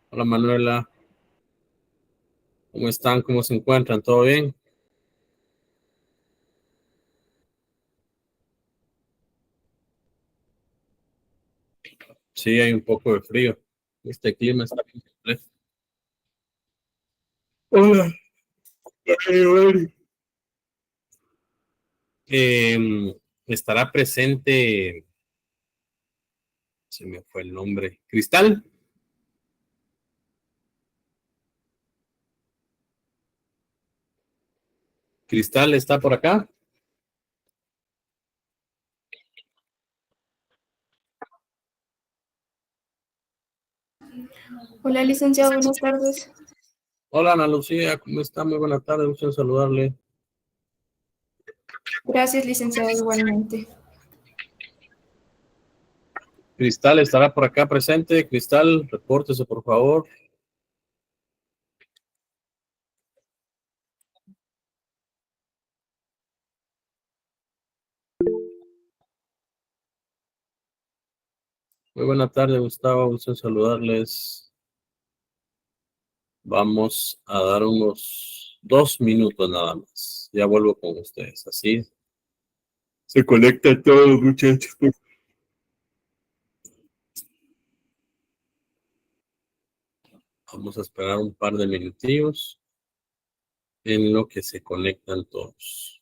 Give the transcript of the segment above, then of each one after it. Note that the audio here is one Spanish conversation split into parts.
Hola Manuela, ¿cómo están? ¿Cómo se encuentran? ¿Todo bien? Sí, hay un poco de frío. Este clima está bien complejo. Hola, Mari. Estará presente, se me fue el nombre, Cristal. Cristal está por acá. Hola, licenciado, buenas tardes. Hola Ana Lucía, ¿cómo está? Muy buena tarde, gusto en saludarle. Gracias, licenciado, igualmente. Cristal estará por acá presente. Cristal, repórtese por favor. Muy buena tarde, Gustavo, gusto en saludarles. Vamos a dar unos 2 minutos nada más. Ya vuelvo con ustedes. Así se conectan todos los muchachos. Vamos a esperar un par de minutillos en lo que se conectan todos.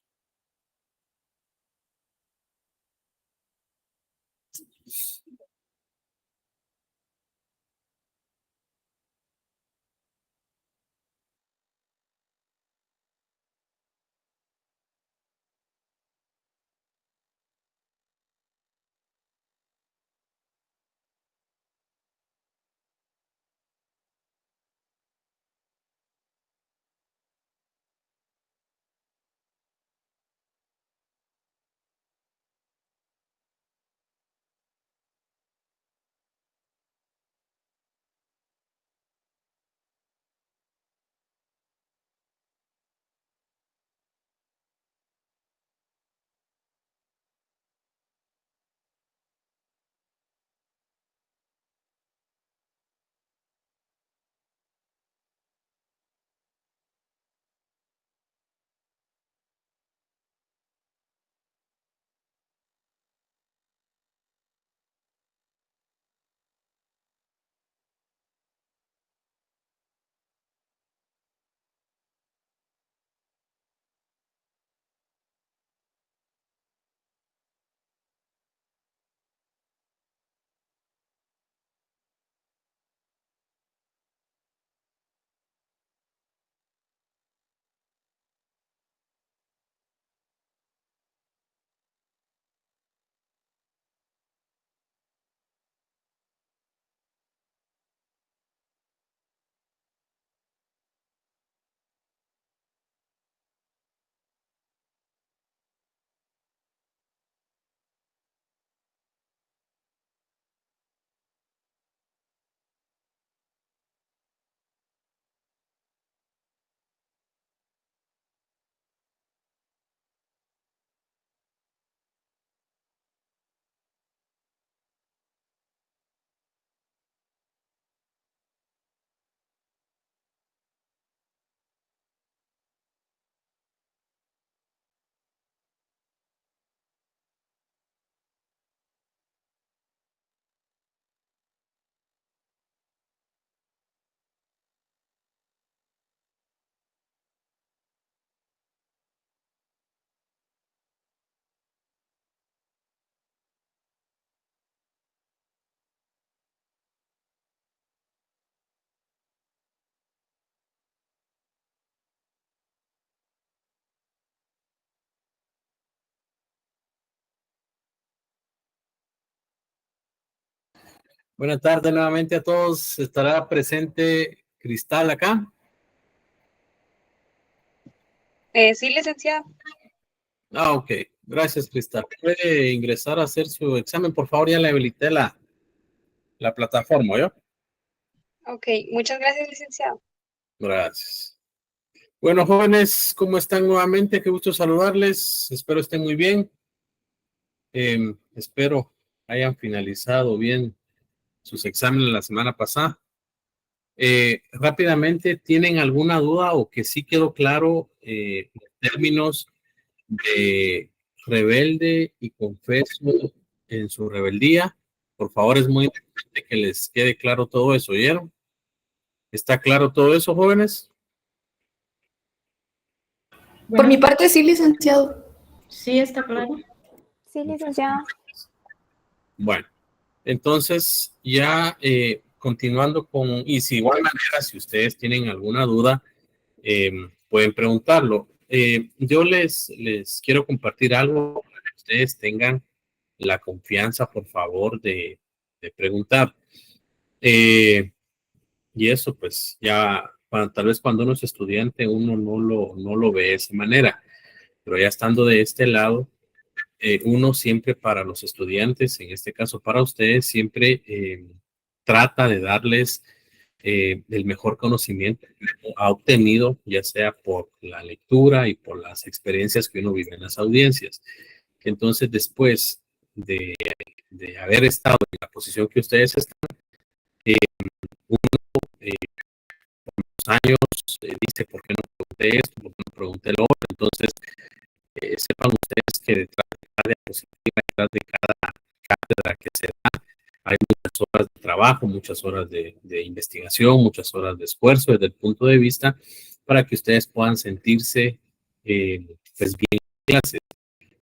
Buenas tardes nuevamente a todos. Estará presente Cristal acá. Sí, licenciada. Ok. Gracias, Cristal. ¿Puede ingresar a hacer su examen? Por favor, ya le habilité la plataforma, ¿yo? Ok, muchas gracias, licenciada. Gracias. Bueno, jóvenes, ¿cómo están nuevamente? Qué gusto saludarles. Espero estén muy bien. Espero hayan finalizado bien sus exámenes la semana pasada. Rápidamente, ¿tienen alguna duda o que sí quedó claro los términos de rebelde y confeso en su rebeldía? Por favor, es muy importante que les quede claro todo eso, ¿oyeron? ¿Está claro todo eso, jóvenes? Por mi parte, sí, licenciado. Sí, está claro. Sí, licenciado. Bueno, entonces ya continuando con, y si de igual manera, si ustedes tienen alguna duda, pueden preguntarlo. Yo les quiero compartir algo para que ustedes tengan la confianza, por favor, de preguntar. Y eso, pues, ya, tal vez cuando uno es estudiante, uno no lo ve de esa manera, pero ya estando de este lado, uno siempre para los estudiantes, en este caso para ustedes, siempre trata de darles el mejor conocimiento que uno ha obtenido, ya sea por la lectura y por las experiencias que uno vive en las audiencias. Entonces, después de haber estado en la posición que ustedes están, uno los años dice, ¿por qué no pregunté esto? ¿Por qué no pregunté lo otro? Entonces, sepan ustedes que detrás de cada diapositiva, detrás de cada cátedra que se da, hay muchas horas de trabajo, muchas horas de investigación, muchas horas de esfuerzo desde el punto de vista para que ustedes puedan sentirse pues bien en clase.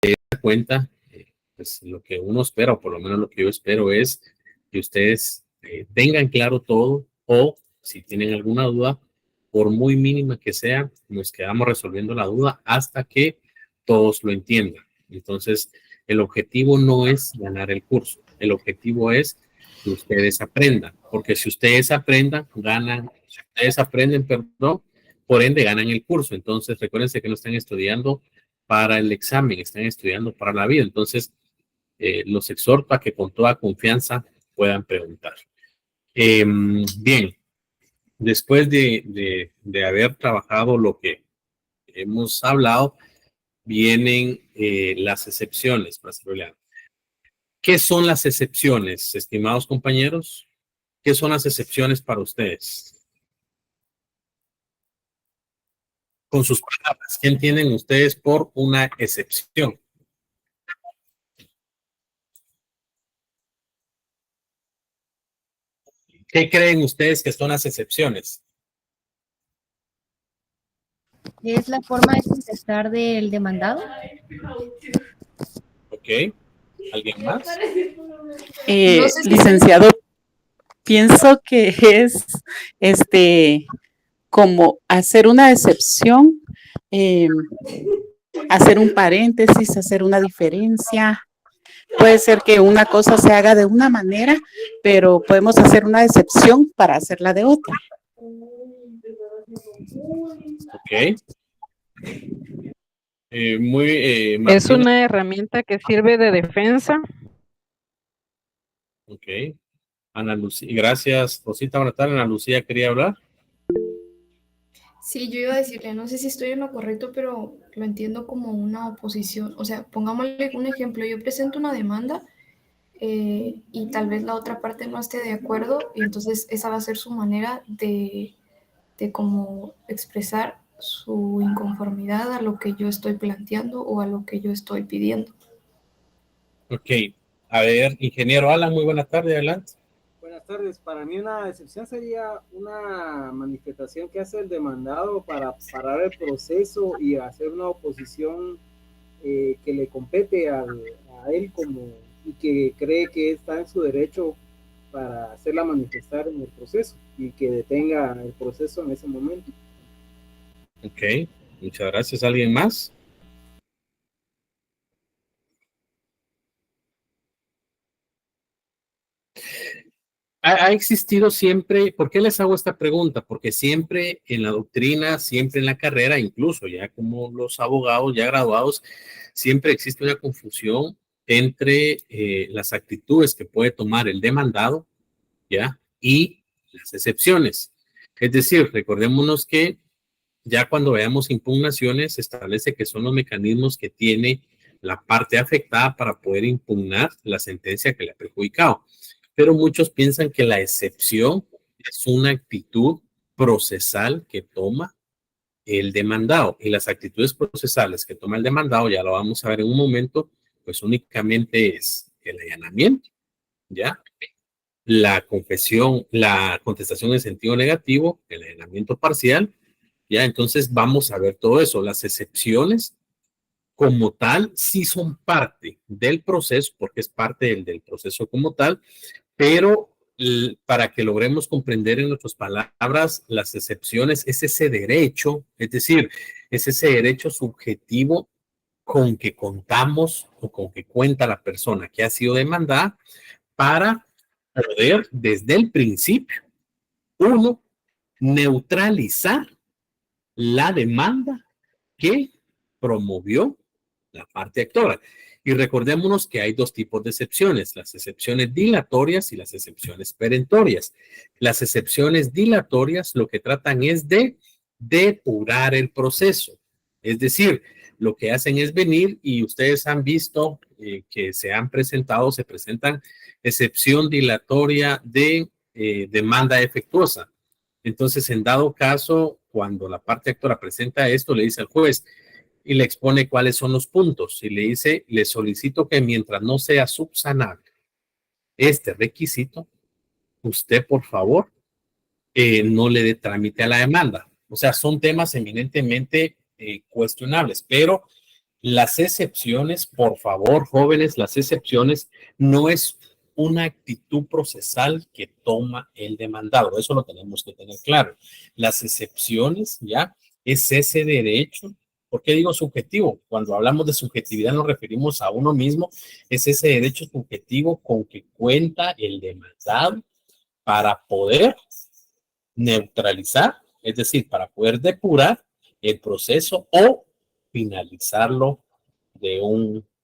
De esta cuenta, pues lo que uno espera, o por lo menos lo que yo espero es que ustedes tengan claro todo, o si tienen alguna duda, por muy mínima que sea, nos quedamos resolviendo la duda hasta que todos lo entiendan. Entonces, el objetivo no es ganar el curso, el objetivo es que ustedes aprendan, porque si ustedes aprendan, ganan, si ustedes aprenden, perdón, por ende ganan el curso. Entonces, recuérdense que no están estudiando para el examen, están estudiando para la vida. Entonces, los exhorto a que con toda confianza puedan preguntar. Bien, después de haber trabajado lo que hemos hablado, vienen las excepciones. ¿Qué son las excepciones, estimados compañeros? ¿Qué son las excepciones para ustedes? Con sus palabras, ¿qué entienden ustedes por una excepción? ¿Qué creen ustedes que son las excepciones? ¿Es la forma de contestar del demandado? Ok. ¿Alguien más? No sé si- Licenciado, pienso que es como hacer una excepción, hacer un paréntesis, hacer una diferencia. Puede ser que una cosa se haga de una manera, pero podemos hacer una excepción para hacerla de otra. Ok. Es Martina. una herramienta que sirve de defensa. Ok. Ana Lucía, gracias, Rosita. Buenas tardes. Ana Lucía quería hablar. Sí, yo iba a decirle, no sé si estoy en lo correcto, pero lo entiendo como una oposición. O sea, pongámosle un ejemplo, yo presento una demanda y tal vez la otra parte no esté de acuerdo y entonces esa va a ser su manera de como expresar su inconformidad a lo que yo estoy planteando o a lo que yo estoy pidiendo. Ok. A ver, ingeniero Alan, muy buenas tardes, adelante. Buenas tardes. Para mí una excepción sería una manifestación que hace el demandado para parar el proceso y hacer una oposición que le compete a él como y que cree que está en su derecho para hacerla manifestar en el proceso y que detenga el proceso en ese momento. Ok, muchas gracias. ¿Alguien más? Ha existido siempre, ¿por qué les hago esta pregunta? Porque siempre en la doctrina, siempre en la carrera, incluso ya como los abogados ya graduados, siempre existe una confusión entre las actitudes que puede tomar el demandado, ¿ya? Y las excepciones. Es decir, recordémonos que ya cuando veamos impugnaciones, se establece que son los mecanismos que tiene la parte afectada para poder impugnar la sentencia que le ha perjudicado. Pero muchos piensan que la excepción es una actitud procesal que toma el demandado, y las actitudes procesales que toma el demandado, ya lo vamos a ver en un momento, pues únicamente es el allanamiento, ¿ya? La confesión, la contestación en sentido negativo, el allanamiento parcial, ¿ya? Entonces vamos a ver todo eso. Las excepciones como tal sí son parte del proceso, porque es parte del proceso como tal, pero para que logremos comprender en nuestras palabras, las excepciones es ese derecho, es decir, es ese derecho subjetivo con que contamos o con que cuenta la persona que ha sido demandada para poder desde el principio, uno, neutralizar la demanda que promovió la parte actora. Y recordémonos que hay dos tipos de excepciones, las excepciones dilatorias y las excepciones perentorias. Las excepciones dilatorias lo que tratan es de depurar el proceso. Es decir, lo que hacen es venir y ustedes han visto que se han presentado, se presentan excepción dilatoria de demanda defectuosa. Entonces, en dado caso, cuando la parte actora presenta esto, le dice al juez, y le expone cuáles son los puntos y le dice, le solicito que mientras no sea subsanable este requisito, usted por favor no le dé trámite a la demanda. O sea, son temas eminentemente cuestionables, pero las excepciones, por favor, jóvenes, las excepciones no es una actitud procesal que toma el demandado. Eso lo tenemos que tener claro. Las excepciones, ya, es ese derecho. ¿Por qué digo subjetivo? Cuando hablamos de subjetividad nos referimos a uno mismo, es ese derecho subjetivo con que cuenta el demandado para poder neutralizar, es decir, para poder depurar el proceso o finalizarlo de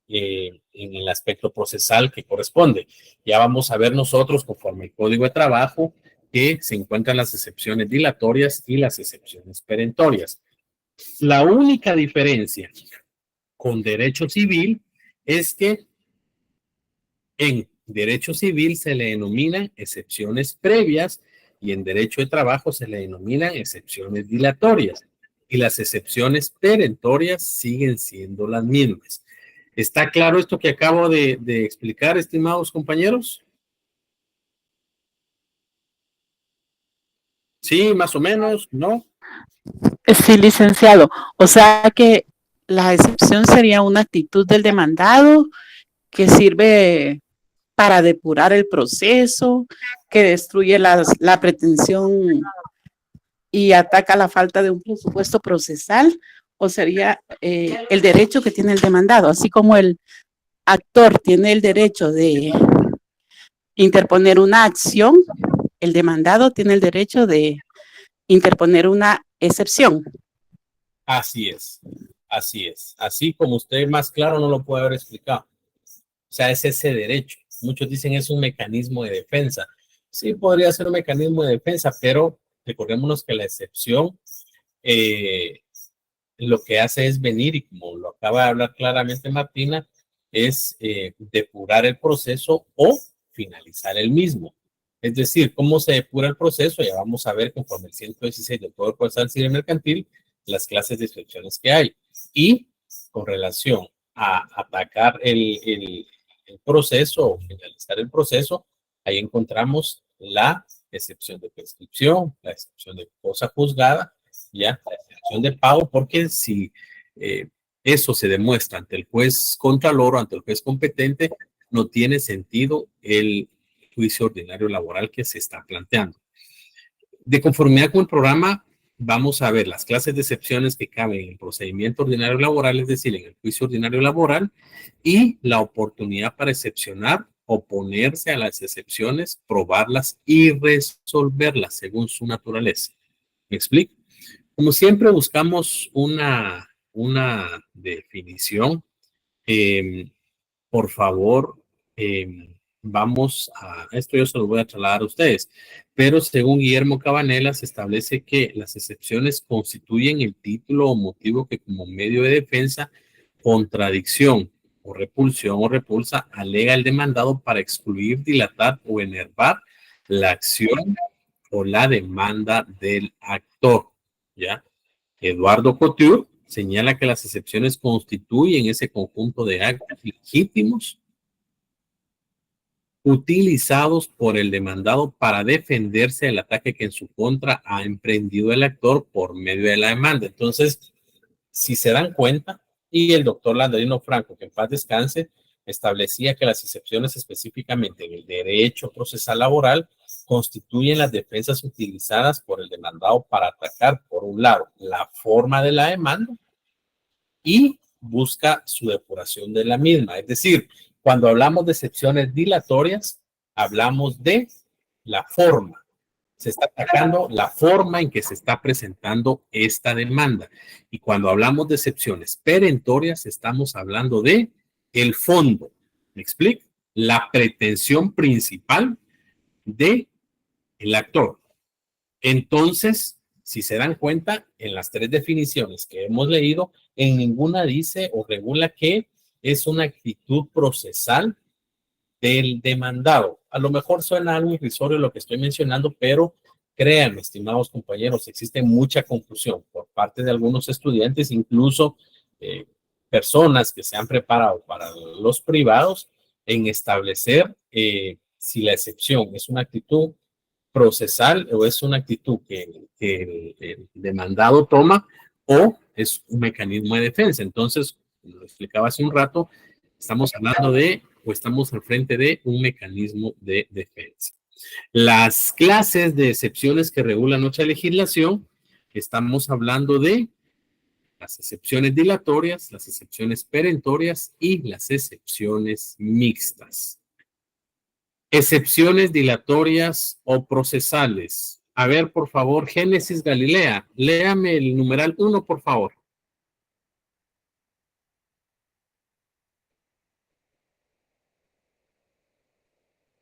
en el aspecto procesal que corresponde. Ya vamos a ver nosotros, conforme el Código de Trabajo, que se encuentran las excepciones dilatorias y las excepciones perentorias. La única diferencia con derecho civil es que en derecho civil se le denominan excepciones previas y en derecho de trabajo se le denominan excepciones dilatorias. Y las excepciones perentorias siguen siendo las mismas. ¿Está claro esto que acabo de explicar, estimados compañeros? Sí, más o menos, ¿no? Sí, licenciado. O sea que la excepción sería una actitud del demandado que sirve para depurar el proceso, que destruye la pretensión y ataca la falta de un presupuesto procesal, o sería el derecho que tiene el demandado, así como el actor tiene el derecho de interponer una acción, el demandado tiene el derecho de interponer una excepción. Así es, así es. Así como usted más claro no lo puede haber explicado. O sea, es ese derecho. Muchos dicen es un mecanismo de defensa. Sí, podría ser un mecanismo de defensa, pero recordémonos que la excepción lo que hace es venir, y como lo acaba de hablar claramente Martina, es depurar el proceso o finalizar el mismo. Es decir, ¿cómo se depura el proceso? Ya vamos a ver conforme el 116 del Código Procesal Civil Mercantil las clases de excepciones que hay. Y con relación a atacar el proceso o finalizar el proceso, ahí encontramos la excepción de prescripción, la excepción de cosa juzgada, ya, la excepción de pago, porque si eso se demuestra ante el juez contralor o ante el juez competente, no tiene sentido el juicio ordinario laboral que se está planteando. De conformidad con el programa, vamos a ver las clases de excepciones que caben en el procedimiento ordinario laboral, es decir, en el juicio ordinario laboral, y la oportunidad para excepcionar, oponerse a las excepciones, probarlas y resolverlas según su naturaleza. ¿Me explico? Como siempre buscamos una definición. Por favor, vamos a, esto yo se lo voy a trasladar a ustedes, pero según Guillermo Cabanela se establece que las excepciones constituyen el título o motivo que como medio de defensa, contradicción o repulsión o repulsa alega el demandado para excluir, dilatar o enervar la acción o la demanda del actor, ¿ya? Eduardo Couture señala que las excepciones constituyen ese conjunto de actos legítimos utilizados por el demandado para defenderse del ataque que en su contra ha emprendido el actor por medio de la demanda. Entonces, si se dan cuenta, y el doctor Landrino Franco, que en paz descanse, establecía que las excepciones específicamente en el derecho procesal laboral constituyen las defensas utilizadas por el demandado para atacar, por un lado, la forma de la demanda y busca su depuración de la misma. Es decir, cuando hablamos de excepciones dilatorias, hablamos de la forma. Se está atacando la forma en que se está presentando esta demanda. Y cuando hablamos de excepciones perentorias, estamos hablando de el fondo. ¿Me explico? La pretensión principal del actor. Entonces, si se dan cuenta, en las tres definiciones que hemos leído, en ninguna dice o regula que es una actitud procesal del demandado. A lo mejor suena algo irrisorio lo que estoy mencionando, pero créanme, estimados compañeros, existe mucha confusión por parte de algunos estudiantes, incluso personas que se han preparado para los privados en establecer si la excepción es una actitud procesal o es una actitud que el demandado toma o es un mecanismo de defensa. Entonces, como lo explicaba hace un rato, estamos hablando de o estamos al frente de un mecanismo de defensa. Las clases de excepciones que regula nuestra legislación, estamos hablando de las excepciones dilatorias, las excepciones perentorias y las excepciones mixtas. Excepciones dilatorias o procesales. A ver, por favor, Génesis Galilea, léame el numeral 1, por favor.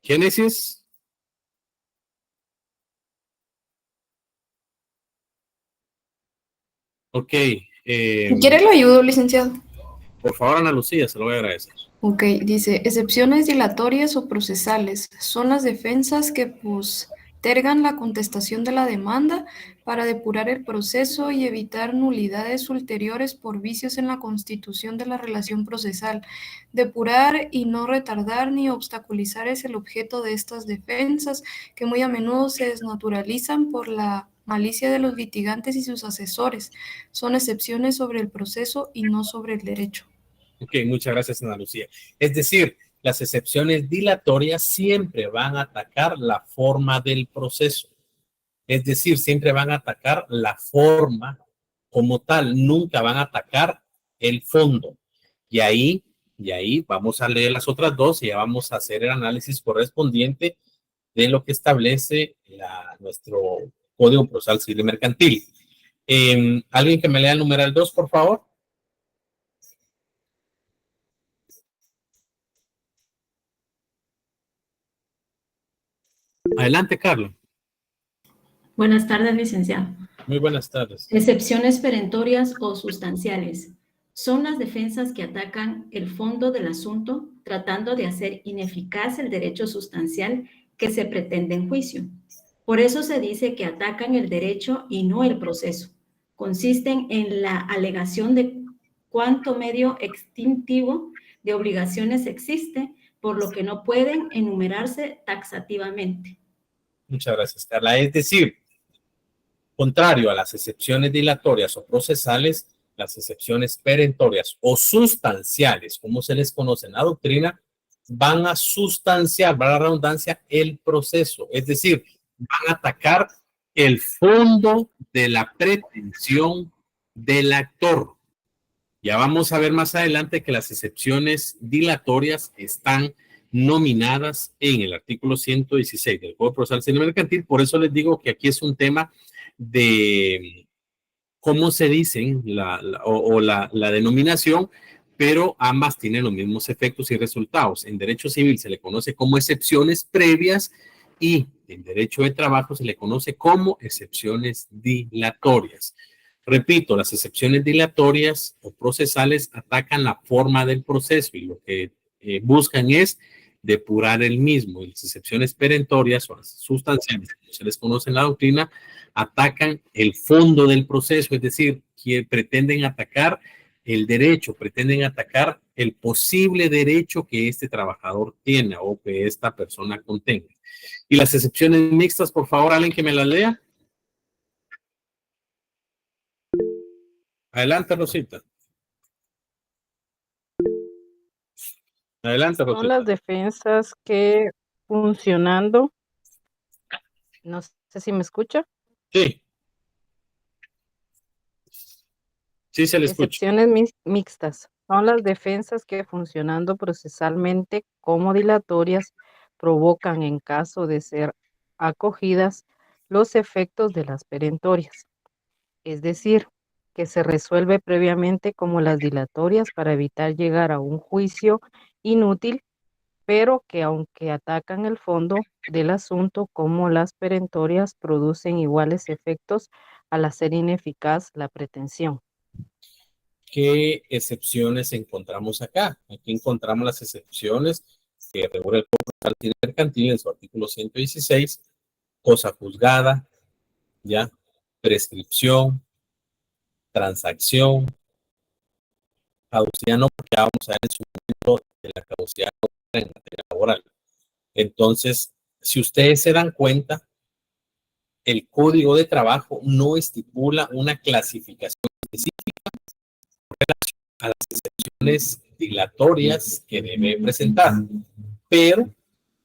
Génesis. Ok. Si quiere lo ayudo, licenciado. Por favor, Ana Lucía, se lo voy a agradecer. Ok, dice, excepciones dilatorias o procesales son las defensas que postergan la contestación de la demanda para depurar el proceso y evitar nulidades ulteriores por vicios en la constitución de la relación procesal. Depurar y no retardar ni obstaculizar es el objeto de estas defensas, que muy a menudo se desnaturalizan por la malicia de los litigantes y sus asesores. Son excepciones sobre el proceso y no sobre el derecho. Ok, muchas gracias, Ana Lucía. Es decir, las excepciones dilatorias siempre van a atacar la forma del proceso. Es decir, siempre van a atacar la forma como tal, nunca van a atacar el fondo. Y ahí vamos a leer las otras dos y ya vamos a hacer el análisis correspondiente de lo que establece nuestro Código Procesal Civil y Mercantil. ¿Alguien que me lea el numeral 2, por favor? Adelante, Carlos. Buenas tardes, licenciado. Muy buenas tardes. Excepciones perentorias o sustanciales son las defensas que atacan el fondo del asunto, tratando de hacer ineficaz el derecho sustancial que se pretende en juicio. Por eso se dice que atacan el derecho y no el proceso. Consisten en la alegación de cuánto medio extintivo de obligaciones existe, por lo que no pueden enumerarse taxativamente. Muchas gracias, Carla. Es decir, contrario a las excepciones dilatorias o procesales, las excepciones perentorias o sustanciales, como se les conoce en la doctrina, van a sustanciar, para la redundancia, el proceso. Es decir, van a atacar el fondo de la pretensión del actor. Ya vamos a ver más adelante que las excepciones dilatorias están nominadas en el artículo 116 del Código Procesal Civil y Mercantil. Por eso les digo que aquí es un tema de cómo se dicen la denominación, pero ambas tienen los mismos efectos y resultados. En derecho civil se le conoce como excepciones previas y en derecho de trabajo se le conoce como excepciones dilatorias. Repito, las excepciones dilatorias o procesales atacan la forma del proceso y lo que buscan es depurar el mismo. Y las excepciones perentorias o las sustanciales, como se les conoce en la doctrina, atacan el fondo del proceso, es decir, que pretenden atacar el derecho, pretenden atacar el posible derecho que este trabajador tiene o que esta persona contenga. Y las excepciones mixtas, por favor, alguien que me las lea. Adelante, Rosita. Adelante, Rosita. Son las defensas que funcionando, no sé si me escucha, Sí. Sí, se le escucha. excepciones mixtas. Son las defensas que funcionando procesalmente como dilatorias provocan en caso de ser acogidas los efectos de las perentorias. Es decir, que se resuelve previamente como las dilatorias para evitar llegar a un juicio inútil, pero que aunque atacan el fondo del asunto como las perentorias producen iguales efectos al hacer ineficaz la pretensión. ¿Qué excepciones encontramos acá? Aquí encontramos las excepciones que regula el Código Procesal Civil Mercantil en su artículo 116, cosa juzgada, ya, prescripción, transacción, caducidad no, porque ya vamos a ver en su momento de la caducidad en materia laboral. Entonces, si ustedes se dan cuenta, el Código de Trabajo no estipula una clasificación específica a las excepciones dilatorias que debe presentar, pero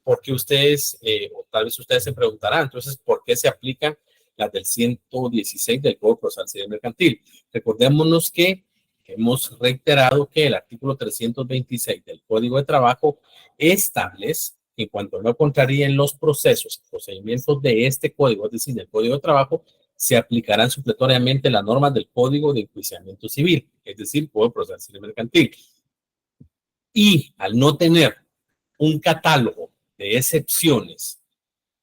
porque ustedes, o tal vez ustedes se preguntarán, entonces, ¿por qué se aplican las del 116 del Código Procesal Civil Mercantil? Recordémonos que hemos reiterado que el artículo 326 del Código de Trabajo establece que en cuanto no contraríen los procesos, procedimientos de este código, es decir, del Código de Trabajo, se aplicarán supletoriamente las normas del Código de Enjuiciamiento Civil, es decir, Código Procesal Civil Mercantil. Y al no tener un catálogo de excepciones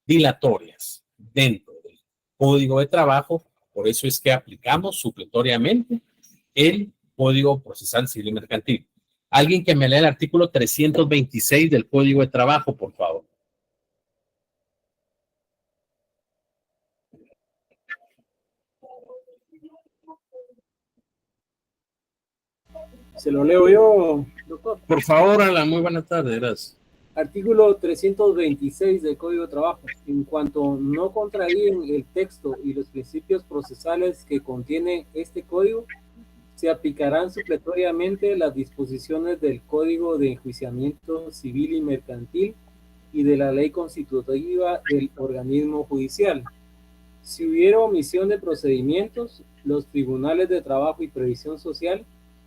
dilatorias dentro del Código de Trabajo, por eso es que aplicamos supletoriamente el Código Procesal Civil Mercantil. Alguien que me lea el artículo 326 del Código de Trabajo, por favor. Se lo leo yo, doctor. Por favor, Alan, muy buenas tardes, gracias. Artículo 326 del Código de Trabajo. En cuanto no contraríen el texto y los principios procesales que contiene este código, se aplicarán supletoriamente las disposiciones del Código de Enjuiciamiento Civil y Mercantil y de la ley constitutiva del organismo judicial. Si hubiera omisión de procedimientos, los tribunales de trabajo y previsión social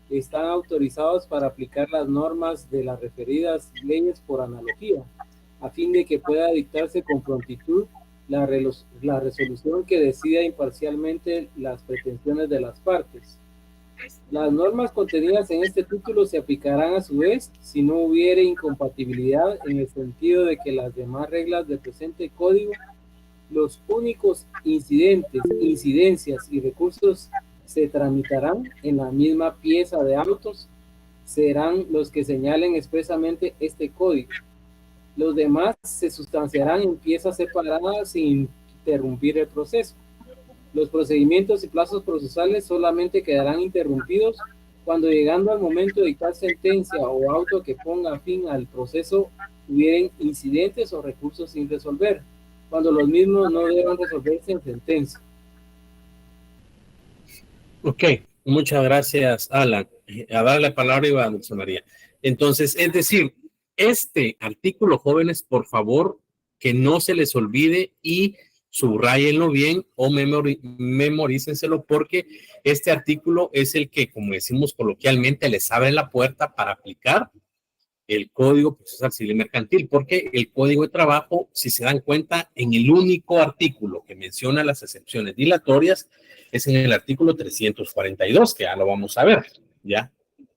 están autorizados para aplicar las normas de las referidas leyes por analogía, a fin de que pueda dictarse con prontitud la resolución que decida imparcialmente las pretensiones de las partes. Las normas contenidas en este título se aplicarán a su vez si no hubiere incompatibilidad en el sentido de que las demás reglas del presente código, los únicos incidencias y recursos se tramitarán en la misma pieza de autos, serán los que señalen expresamente este código. Los demás se sustanciarán en piezas separadas sin interrumpir el proceso. Los procedimientos y plazos procesales solamente quedarán interrumpidos cuando, llegando al momento de dictar sentencia o auto que ponga fin al proceso, hubieran incidentes o recursos sin resolver, cuando los mismos no deban resolverse en sentencia. Ok, muchas gracias, Alan. A darle la palabra a Iván María. Entonces, es decir, este artículo, jóvenes, por favor, que no se les olvide y subrayenlo bien o memorícenselo, porque este artículo es el que, como decimos coloquialmente, les abre la puerta para aplicar el Código Procesal Civil Mercantil, porque el Código de Trabajo, si se dan cuenta, en el único artículo que menciona las excepciones dilatorias es en el artículo 342, que ya lo vamos a ver, ¿ya?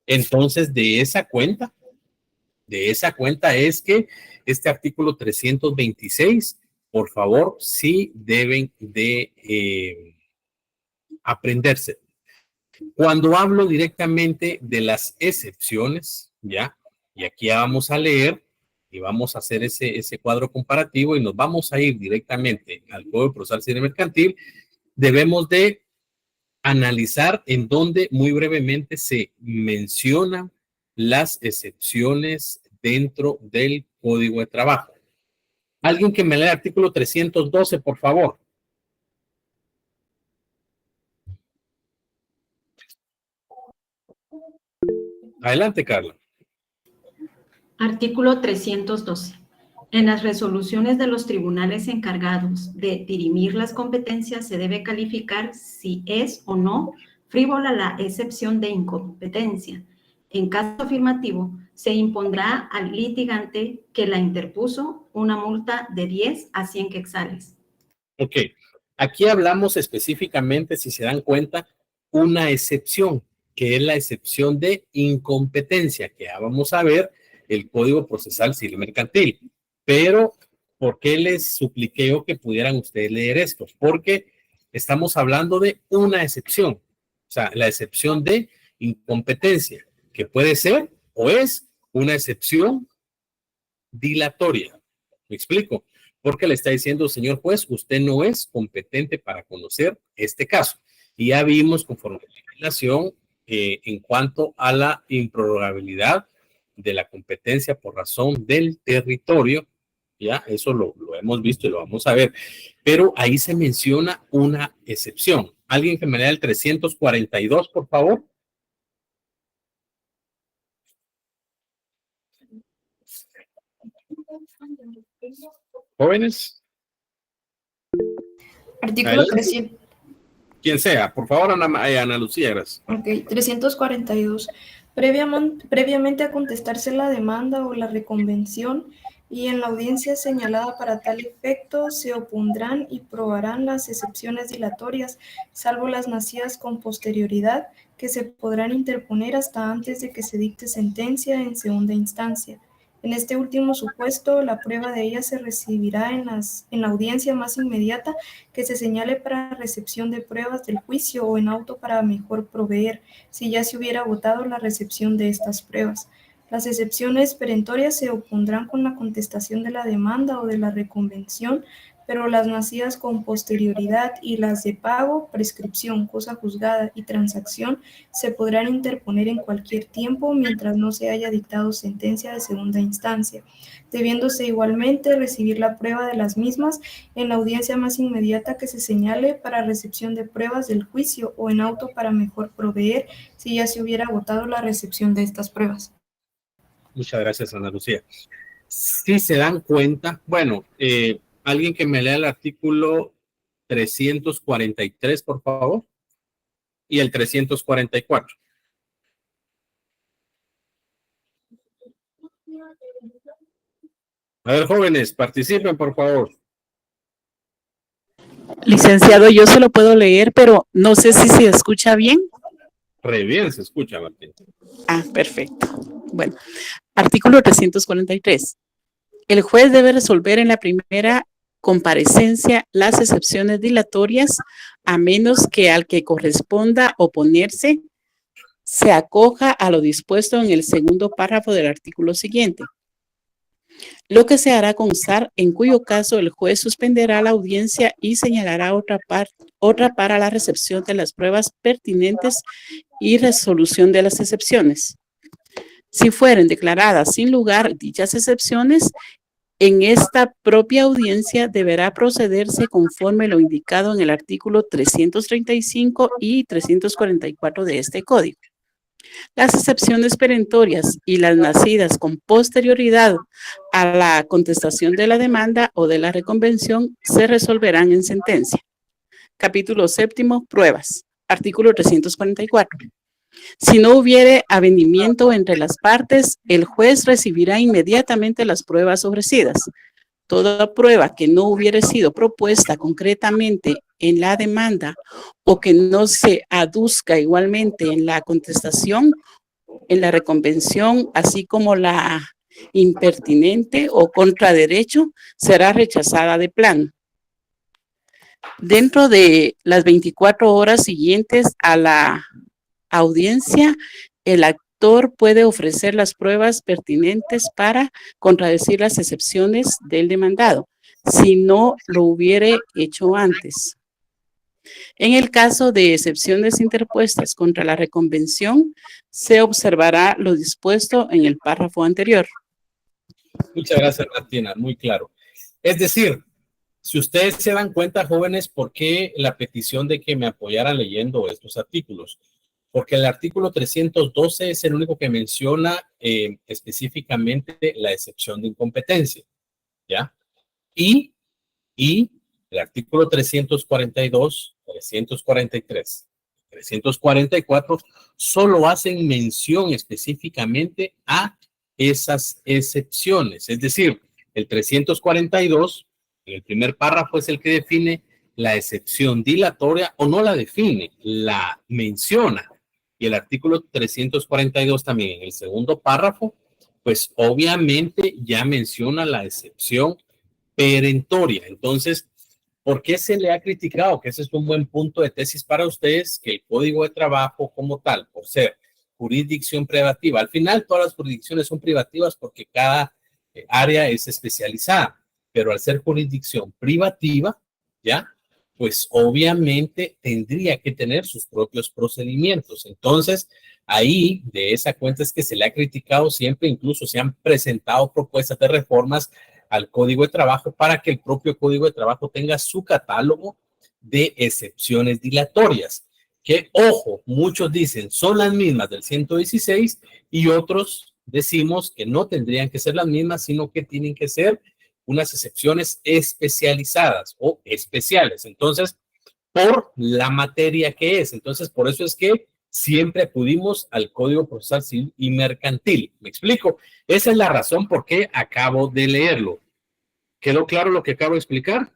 Entonces, de esa cuenta es que este artículo 326, por favor, sí deben de aprenderse. Cuando hablo directamente de las excepciones, ¿ya? Y aquí ya vamos a leer y vamos a hacer ese cuadro comparativo y nos vamos a ir directamente al Código Procesal Civil Mercantil, debemos de analizar en donde muy brevemente se mencionan las excepciones dentro del Código de Trabajo. Alguien que me lea el artículo 312, por favor. Adelante, Carla. Artículo 312. En las resoluciones de los tribunales encargados de dirimir las competencias se debe calificar si es o no frívola la excepción de incompetencia. En caso afirmativo, se impondrá al litigante que la interpuso una multa de 10 a 100 quetzales. Ok, aquí hablamos específicamente, si se dan cuenta, una excepción, que es la excepción de incompetencia, que ya vamos a ver el Código Procesal Civil Mercantil. Pero, ¿por qué les supliqué yo que pudieran ustedes leer esto? Porque estamos hablando de una excepción, o sea, la excepción de incompetencia, que puede ser o es una excepción dilatoria. ¿Me explico? Porque le está diciendo, señor juez, usted no es competente para conocer este caso. Y ya vimos conforme a la legislación en cuanto a la improrrogabilidad de la competencia por razón del territorio, ya eso lo hemos visto y lo vamos a ver, pero ahí se menciona una excepción. ¿Alguien que me lea el 342, por favor? Jóvenes. Artículo 300. Quien sea, por favor, Ana Lucía, gracias. Ok, 342. Previamente a contestarse la demanda o la reconvención y en la audiencia señalada para tal efecto, se opondrán y probarán las excepciones dilatorias, salvo las nacidas con posterioridad, que se podrán interponer hasta antes de que se dicte sentencia en segunda instancia. En este último supuesto, la prueba de ella se recibirá en la audiencia más inmediata que se señale para recepción de pruebas del juicio o en auto para mejor proveer, si ya se hubiera votado la recepción de estas pruebas. Las excepciones perentorias se opondrán con la contestación de la demanda o de la reconvención, pero las nacidas con posterioridad y las de pago, prescripción, cosa juzgada y transacción se podrán interponer en cualquier tiempo mientras no se haya dictado sentencia de segunda instancia, debiéndose igualmente recibir la prueba de las mismas en la audiencia más inmediata que se señale para recepción de pruebas del juicio o en auto para mejor proveer si ya se hubiera votado la recepción de estas pruebas. Muchas gracias, Ana Lucía. Si se dan cuenta, bueno, alguien que me lea el artículo 343, por favor, y el 344. A ver, jóvenes, participen, por favor. Licenciado, yo se lo puedo leer, pero no sé si se escucha bien. Re bien se escucha, Martín. Ah, perfecto. Bueno, artículo 343. El juez debe resolver en la primera comparecencia las excepciones dilatorias, a menos que al que corresponda oponerse se acoja a lo dispuesto en el segundo párrafo del artículo siguiente, lo que se hará constar, en cuyo caso el juez suspenderá la audiencia y señalará otra para la recepción de las pruebas pertinentes y resolución de las excepciones. Si fueren declaradas sin lugar dichas excepciones, en esta propia audiencia deberá procederse conforme lo indicado en el artículo 335 y 344 de este código. Las excepciones perentorias y las nacidas con posterioridad a la contestación de la demanda o de la reconvención se resolverán en sentencia. Capítulo séptimo, pruebas. Artículo 344. Si no hubiere avenimiento entre las partes, el juez recibirá inmediatamente las pruebas ofrecidas. Toda prueba que no hubiere sido propuesta concretamente en la demanda o que no se aduzca igualmente en la contestación, en la reconvención, así como la impertinente o contraderecho, será rechazada de plano. Dentro de las 24 horas siguientes a la audiencia, el actor puede ofrecer las pruebas pertinentes para contradecir las excepciones del demandado, si no lo hubiere hecho antes. En el caso de excepciones interpuestas contra la reconvención, se observará lo dispuesto en el párrafo anterior. Muchas gracias, Martina, muy claro. Es decir, si ustedes se dan cuenta, jóvenes, ¿por qué la petición de que me apoyaran leyendo estos artículos? Porque el artículo 312 es el único que menciona específicamente la excepción de incompetencia, ¿ya? Y el artículo 342, 343, 344 solo hacen mención específicamente a esas excepciones. Es decir, el 342, en el primer párrafo, es el que define la excepción dilatoria o no la define, la menciona. Y el artículo 342 también, en el segundo párrafo, pues obviamente ya menciona la excepción perentoria. Entonces, ¿por qué se le ha criticado? Que ese es un buen punto de tesis para ustedes, que el Código de Trabajo como tal, por ser jurisdicción privativa, al final todas las jurisdicciones son privativas porque cada área es especializada, pero al ser jurisdicción privativa, ¿ya? Pues obviamente tendría que tener sus propios procedimientos. Entonces, ahí de esa cuenta es que se le ha criticado siempre, incluso se han presentado propuestas de reformas al Código de Trabajo para que el propio Código de Trabajo tenga su catálogo de excepciones dilatorias, que, ojo, muchos dicen son las mismas del 116 y otros decimos que no tendrían que ser las mismas, sino que tienen que ser unas excepciones especializadas o especiales. Entonces, por la materia que es. Entonces, por eso es que siempre acudimos al Código Procesal Civil y Mercantil. ¿Me explico? Esa es la razón por qué acabo de leerlo. ¿Quedó claro lo que acabo de explicar?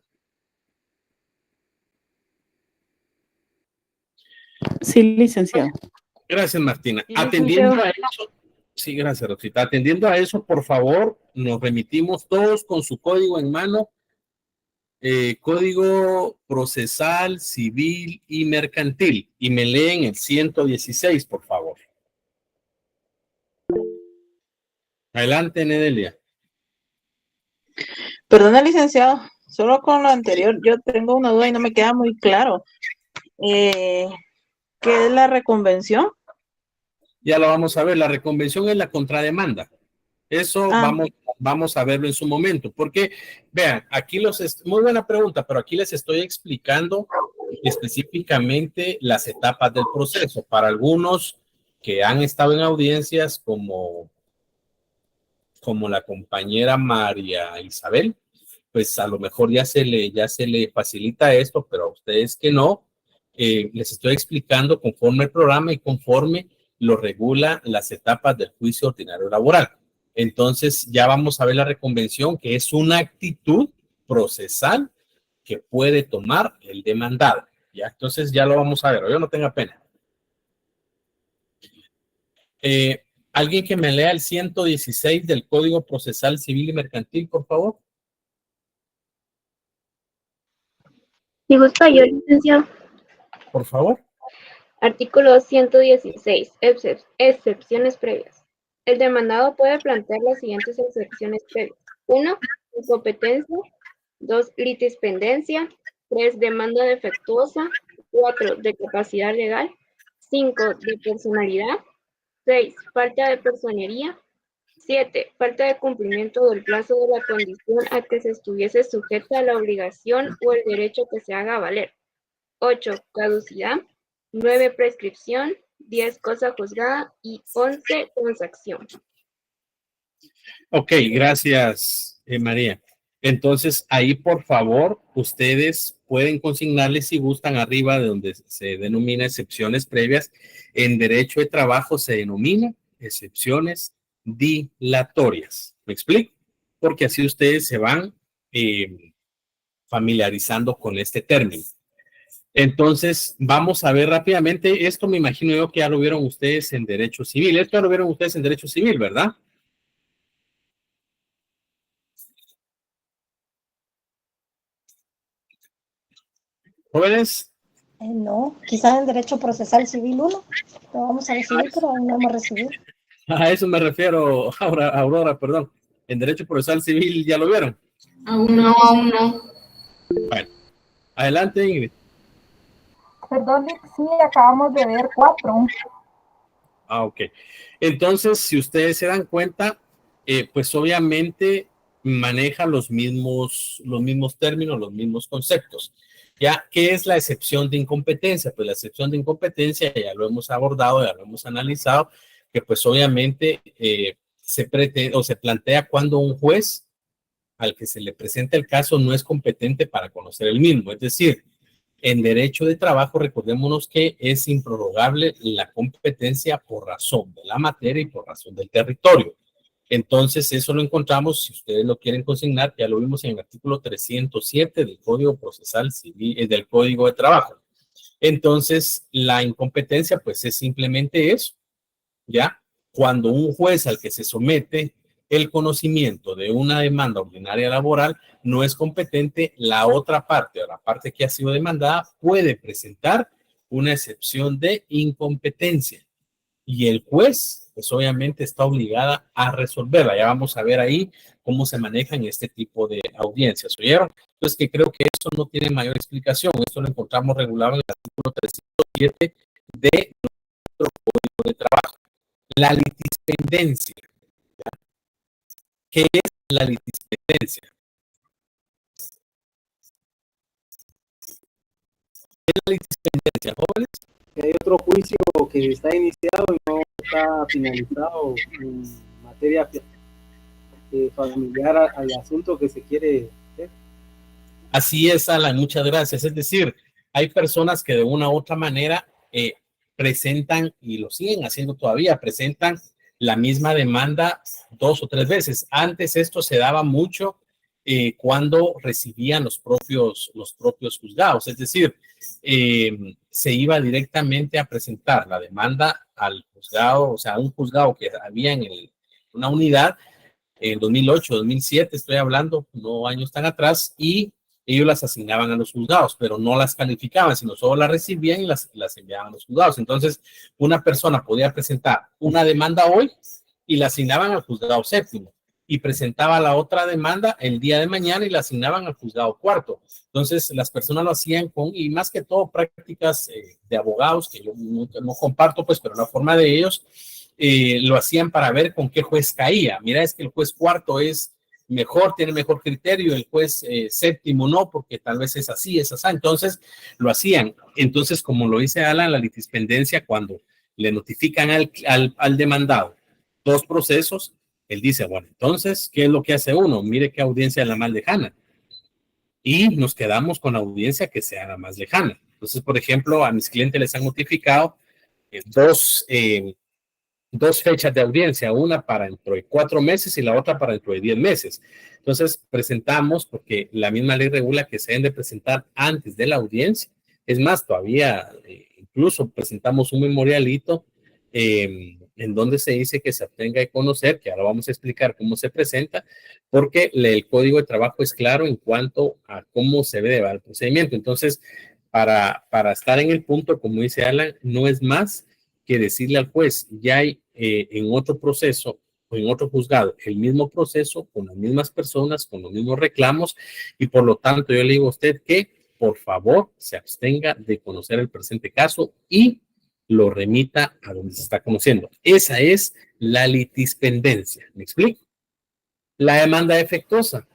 Sí, licenciado. Gracias, Martina. Sí, Atendiendo licenciado. a eso, sí, gracias, Rosita. Atendiendo a eso, por favor, nos remitimos todos con su código en mano. Código Procesal, Civil y Mercantil. Y me leen el 116, por favor. Adelante, Nedelia. Perdona, licenciado, solo con lo anterior yo tengo una duda y no me queda muy claro. ¿Qué es la reconvención? Ya lo vamos a ver. La reconvención es la contrademanda. Eso vamos a verlo en su momento. Porque, vean, aquí muy buena pregunta, pero aquí les estoy explicando específicamente las etapas del proceso. Para algunos que han estado en audiencias como la compañera María Isabel, pues a lo mejor ya se le facilita esto, pero a ustedes que no, les estoy explicando conforme el programa y conforme lo regula las etapas del juicio ordinario laboral. Entonces ya vamos a ver la reconvención, que es una actitud procesal que puede tomar el demandado. Ya, entonces ya lo vamos a ver, yo no tenga pena. ¿Alguien que me lea el 116 del Código Procesal Civil y Mercantil, por favor? Si gusta yo, licenciado. Por favor. Artículo 116. Excepciones previas. El demandado puede plantear las siguientes excepciones previas. 1. Incompetencia. 2. Litispendencia. 3. Demanda defectuosa. 4. De capacidad legal. 5. De personalidad. 6. Falta de personería. 7. Falta de cumplimiento del plazo de la condición a que se estuviese sujeta a la obligación o el derecho que se haga valer. 8. Caducidad. 9. Prescripción. 10. Cosa juzgada. Y 11. Transacción. Ok, gracias, María. Entonces, ahí, por favor, ustedes pueden consignarles si gustan arriba de donde se denomina excepciones previas. En derecho de trabajo se denomina excepciones dilatorias. ¿Me explico? Porque así ustedes se van familiarizando con este término. Entonces, vamos a ver rápidamente. Esto me imagino yo que ya lo vieron ustedes en derecho civil. Esto ya lo vieron ustedes en derecho civil, ¿verdad? ¿Jóvenes? No, quizás en Derecho Procesal Civil 1 lo vamos a recibir, pero no hemos recibido. A eso me refiero, Aurora, perdón. En Derecho Procesal Civil, ¿ya lo vieron? Aún no. Bueno, adelante, Ingrid. Perdón, sí, acabamos de ver 4. Ok. Entonces, si ustedes se dan cuenta, pues obviamente maneja los mismos términos, los mismos conceptos. ¿Ya? ¿Qué es la excepción de incompetencia? Pues la excepción de incompetencia ya lo hemos abordado, ya lo hemos analizado, que pues obviamente se pretende o se plantea cuando un juez al que se le presenta el caso no es competente para conocer el mismo. Es decir, en derecho de trabajo, recordémonos que es improrrogable la competencia por razón de la materia y por razón del territorio. Entonces, eso lo encontramos, si ustedes lo quieren consignar, ya lo vimos en el artículo 307 del Código Procesal Civil, del Código de Trabajo. Entonces, la incompetencia, pues es simplemente eso, ¿ya? Cuando un juez al que se somete el conocimiento de una demanda ordinaria laboral no es competente, la otra parte o la parte que ha sido demandada puede presentar una excepción de incompetencia y el juez pues obviamente está obligada a resolverla. Ya vamos a ver ahí cómo se manejan este tipo de audiencias, ¿oyeron? Entonces que creo que eso no tiene mayor explicación, esto lo encontramos regulado en el artículo 307 de nuestro Código de Trabajo. La litispendencia. ¿Qué es la litispendencia? ¿Qué es la litispendencia, jóvenes? Que hay otro juicio que está iniciado y no está finalizado en materia familiar al asunto que se quiere hacer. Así es, Alan, muchas gracias. Es decir, hay personas que de una u otra manera presentan, y lo siguen haciendo todavía, presentan la misma demanda 2 o 3 veces. Antes esto se daba mucho cuando recibían los propios juzgados, es decir, se iba directamente a presentar la demanda al juzgado, o sea, a un juzgado que había en una unidad en 2008, 2007, estoy hablando, no años tan atrás, y ellos las asignaban a los juzgados, pero no las calificaban, sino solo las recibían y las enviaban a los juzgados. Entonces, una persona podía presentar una demanda hoy y la asignaban al juzgado séptimo y presentaba la otra demanda el día de mañana y la asignaban al juzgado cuarto. Entonces, las personas lo hacían y más que todo prácticas de abogados, que yo no comparto, pues, pero la forma de ellos, lo hacían para ver con qué juez caía. Mira, es que el juez cuarto es mejor, tiene mejor criterio, el juez séptimo no, porque tal vez es así, es así. Entonces, lo hacían. Entonces, como lo dice Alan, la litispendencia, cuando le notifican al demandado 2 procesos, él dice, bueno, entonces, ¿qué es lo que hace uno? Mire qué audiencia es la más lejana. Y nos quedamos con la audiencia que sea la más lejana. Entonces, por ejemplo, a mis clientes les han notificado 2 fechas de audiencia, una para dentro de 4 meses y la otra para dentro de 10 meses. Entonces, presentamos, porque la misma ley regula que se deben de presentar antes de la audiencia. Es más, todavía incluso presentamos un memorialito en donde se dice que se obtenga de conocer, que ahora vamos a explicar cómo se presenta, porque el Código de Trabajo es claro en cuanto a cómo se debe llevar el procedimiento. Entonces, para estar en el punto, como dice Alan, no es más que decirle al juez, ya hay en otro proceso o en otro juzgado el mismo proceso, con las mismas personas, con los mismos reclamos, y por lo tanto yo le digo a usted que por favor se abstenga de conocer el presente caso y lo remita a donde se está conociendo. Esa es la litispendencia. ¿Me explico? La demanda defectuosa.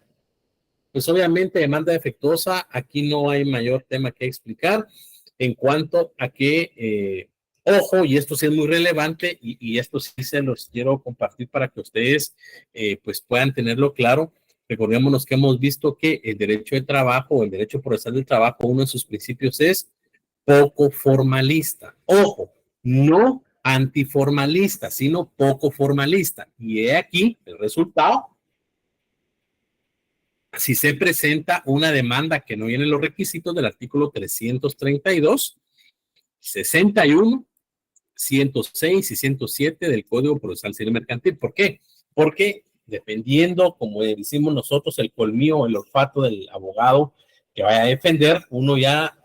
Pues obviamente demanda defectuosa, aquí no hay mayor tema que explicar en cuanto a que, ojo, y esto sí es muy relevante y esto sí se los quiero compartir para que ustedes pues puedan tenerlo claro. Recordémonos que hemos visto que el derecho de trabajo o el derecho procesal del trabajo, uno de sus principios es poco formalista. Ojo, no antiformalista, sino poco formalista. Y he aquí el resultado. Si se presenta una demanda que no viene en los requisitos del artículo 332, 61, 106 y 107 del Código Procesal Civil Mercantil. ¿Por qué? Porque dependiendo, como decimos nosotros, el colmillo o el olfato del abogado que vaya a defender, uno ya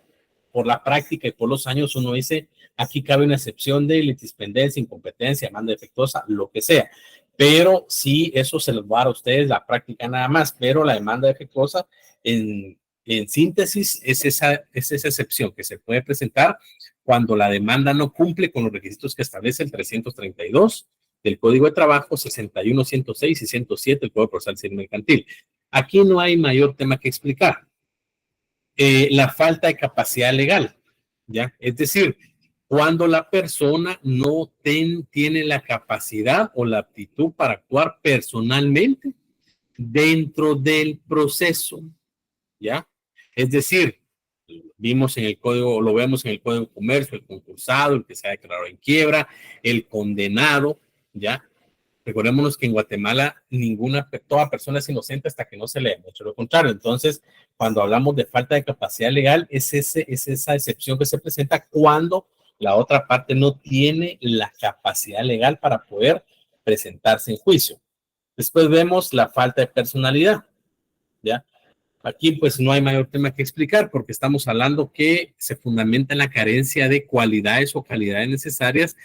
por la práctica y por los años uno dice, aquí cabe una excepción de litispendencia, incompetencia, demanda defectuosa, lo que sea. Pero sí, eso se los va a dar a ustedes la práctica nada más, pero la demanda defectuosa en síntesis es esa excepción que se puede presentar cuando la demanda no cumple con los requisitos que establece el 332 del Código de Trabajo, 61, 106 y 107 del Código Procesal Civil Mercantil. Aquí no hay mayor tema que explicar. La falta de capacidad legal, ¿ya? Es decir, cuando la persona no tiene la capacidad o la aptitud para actuar personalmente dentro del proceso, ¿ya? Es decir, vimos en el código, lo vemos en el Código de Comercio, el concursado, el que se ha declarado en quiebra, el condenado, ¿ya? Recordémonos que en Guatemala toda persona es inocente hasta que no se le demuestre lo contrario. Entonces, cuando hablamos de falta de capacidad legal, es esa excepción que se presenta cuando la otra parte no tiene la capacidad legal para poder presentarse en juicio. Después vemos la falta de personalidad, ¿ya? Aquí pues no hay mayor tema que explicar porque estamos hablando que se fundamenta en la carencia de cualidades o calidades necesarias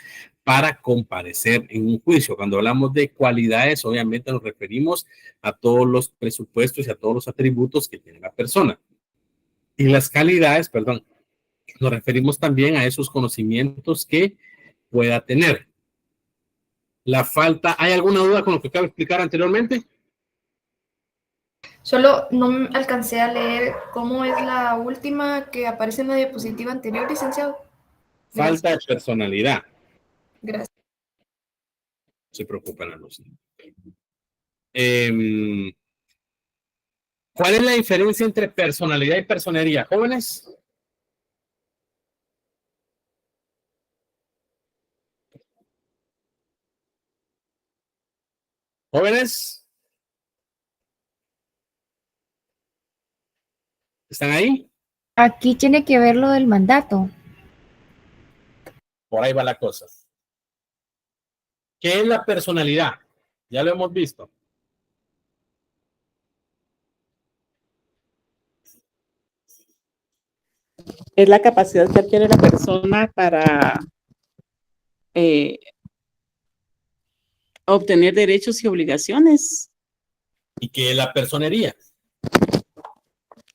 para comparecer en un juicio. Cuando hablamos de cualidades, obviamente nos referimos a todos los presupuestos y a todos los atributos que tiene la persona. Y las calidades, perdón, nos referimos también a esos conocimientos que pueda tener. La falta, ¿hay alguna duda con lo que acabo de explicar anteriormente? Solo no alcancé a leer cómo es la última que aparece en la diapositiva anterior, licenciado. Falta de personalidad. Gracias. No se preocupen, Luz. ¿Cuál es la diferencia entre personalidad y personería, jóvenes? ¿Jóvenes? ¿Están ahí? Aquí tiene que ver lo del mandato. Por ahí va la cosa. ¿Qué es la personalidad? Ya lo hemos visto. Es la capacidad que adquiere la persona para obtener derechos y obligaciones. ¿Y qué es la personería?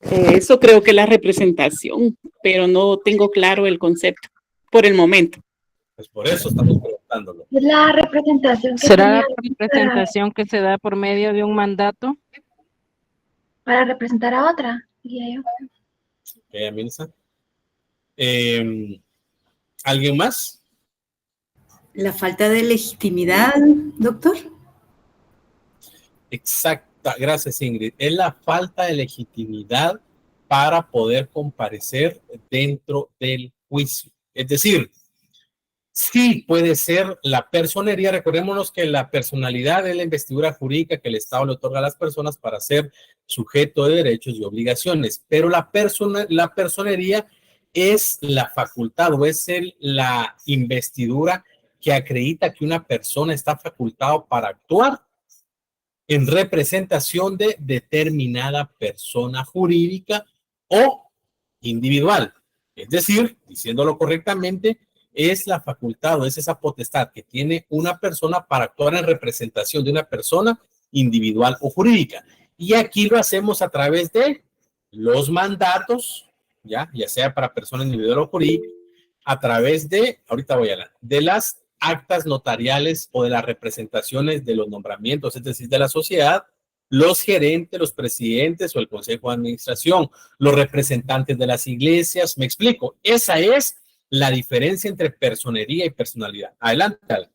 Eso creo que es la representación, pero no tengo claro el concepto por el momento. Pues por eso estamos preguntándolo. Es la representación que ¿Será la tenía representación que se da por medio de un mandato? para representar a otra, diría yo. Ok, Aminsa. ¿Alguien más? La falta de legitimidad, doctor. Exacta, gracias Ingrid. Es la falta de legitimidad para poder comparecer dentro del juicio. Es decir, sí puede ser la personería. Recordémonos que la personalidad es la investidura jurídica que el Estado le otorga a las personas para ser sujeto de derechos y obligaciones, pero la personería es la facultad o es la investidura que acredita que una persona está facultado para actuar en representación de determinada persona jurídica o individual. Es decir, diciéndolo correctamente, es la facultad o es esa potestad que tiene una persona para actuar en representación de una persona individual o jurídica. Y aquí lo hacemos a través de los mandatos, ya sea para persona individual o jurídica, a través de, ahorita voy a hablar, de las actas notariales o de las representaciones de los nombramientos, es decir, de la sociedad, los gerentes, los presidentes o el consejo de administración, los representantes de las iglesias. Me explico, esa es la diferencia entre personería y personalidad. Adelante, Alan.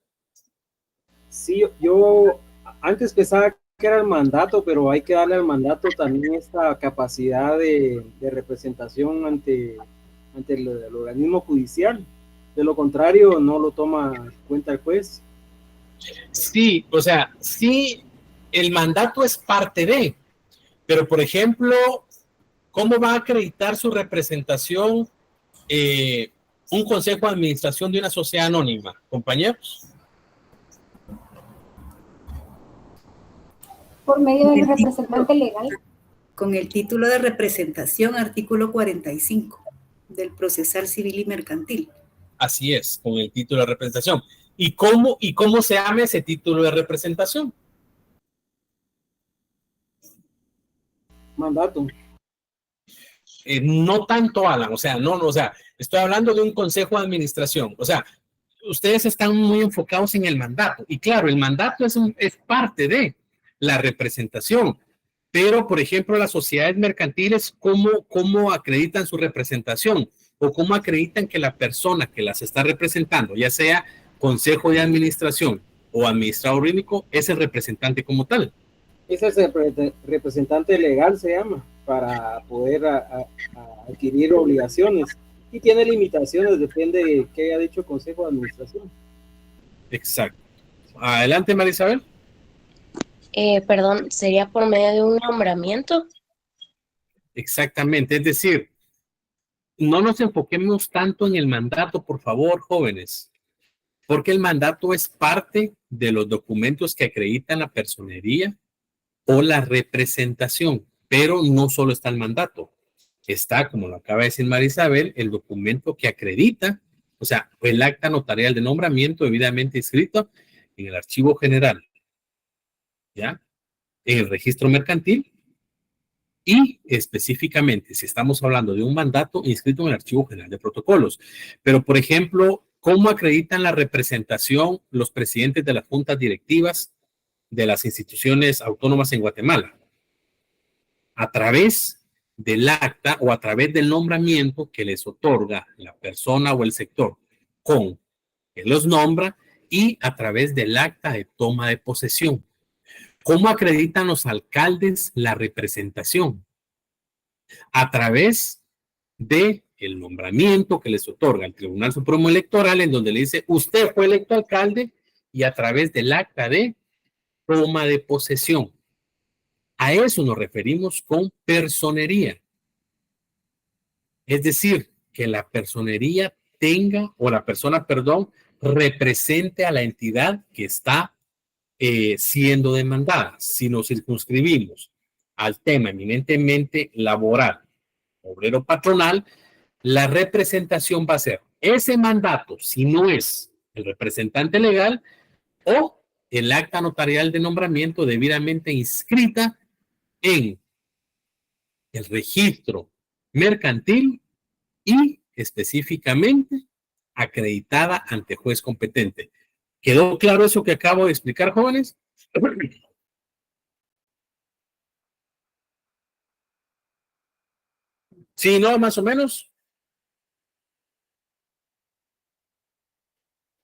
Sí, yo antes pensaba que era el mandato, pero hay que darle al mandato también esta capacidad de representación ante el organismo judicial. De lo contrario, no lo toma en cuenta el juez. Sí, o sea, sí, el mandato es parte de, pero por ejemplo, ¿cómo va a acreditar su representación un consejo de administración de una sociedad anónima, compañeros? Por medio del representante legal. Con el título de representación, artículo 45. del procesal civil y mercantil. Así es, con el título de representación. ¿Y cómo se llama ese título de representación? Mandato. No tanto, Alan, o sea, estoy hablando de un consejo de administración, o sea, ustedes están muy enfocados en el mandato, y claro, el mandato es parte de la representación, pero, por ejemplo, las sociedades mercantiles, ¿cómo acreditan su representación? O cómo acreditan que la persona que las está representando, ya sea consejo de administración o administrador único, es el representante como tal. Ese es el representante legal, se llama, para poder adquirir obligaciones. Y tiene limitaciones, depende de qué haya dicho el Consejo de Administración. Exacto. Adelante, María Isabel. Perdón, ¿sería por medio de un nombramiento? Exactamente, es decir, no nos enfoquemos tanto en el mandato, por favor, jóvenes, porque el mandato es parte de los documentos que acreditan la personería o la representación, pero no solo está el mandato, está, como lo acaba de decir María Isabel, el documento que acredita, o sea, el acta notarial de nombramiento debidamente inscrito en el archivo general, ¿ya? En el registro mercantil y específicamente, si estamos hablando de un mandato inscrito en el archivo general de protocolos. Pero, por ejemplo, ¿cómo acreditan la representación los presidentes de las juntas directivas de las instituciones autónomas en Guatemala? A través del acta o a través del nombramiento que les otorga la persona o el sector con que los nombra y a través del acta de toma de posesión. ¿Cómo acreditan los alcaldes la representación? A través de el nombramiento que les otorga el Tribunal Supremo Electoral, en donde le dice, usted fue electo alcalde, y a través del acta de toma de posesión. A eso nos referimos con personería. Es decir, que la personería tenga, o la persona, perdón, represente a la entidad que está siendo demandada. Si nos circunscribimos al tema eminentemente laboral, obrero patronal, la representación va a ser ese mandato, si no es el representante legal, o el acta notarial de nombramiento debidamente inscrita en el registro mercantil y específicamente acreditada ante juez competente. ¿Quedó claro eso que acabo de explicar, jóvenes? Sí, ¿no? Más o menos.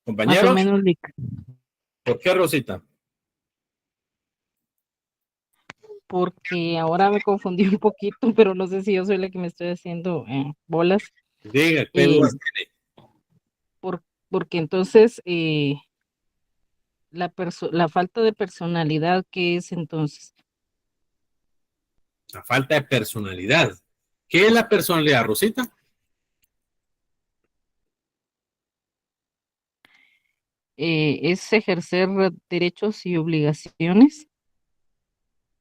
Compañeros. Más o menos, Lic. ¿Por qué, Rosita? Porque ahora me confundí un poquito, pero no sé si yo soy la que me estoy haciendo bolas. Diga, ¿qué dudas tiene? Porque entonces la falta de personalidad, ¿qué es entonces? La falta de personalidad. ¿Qué es la personalidad, Rosita? ¿Es ejercer derechos y obligaciones?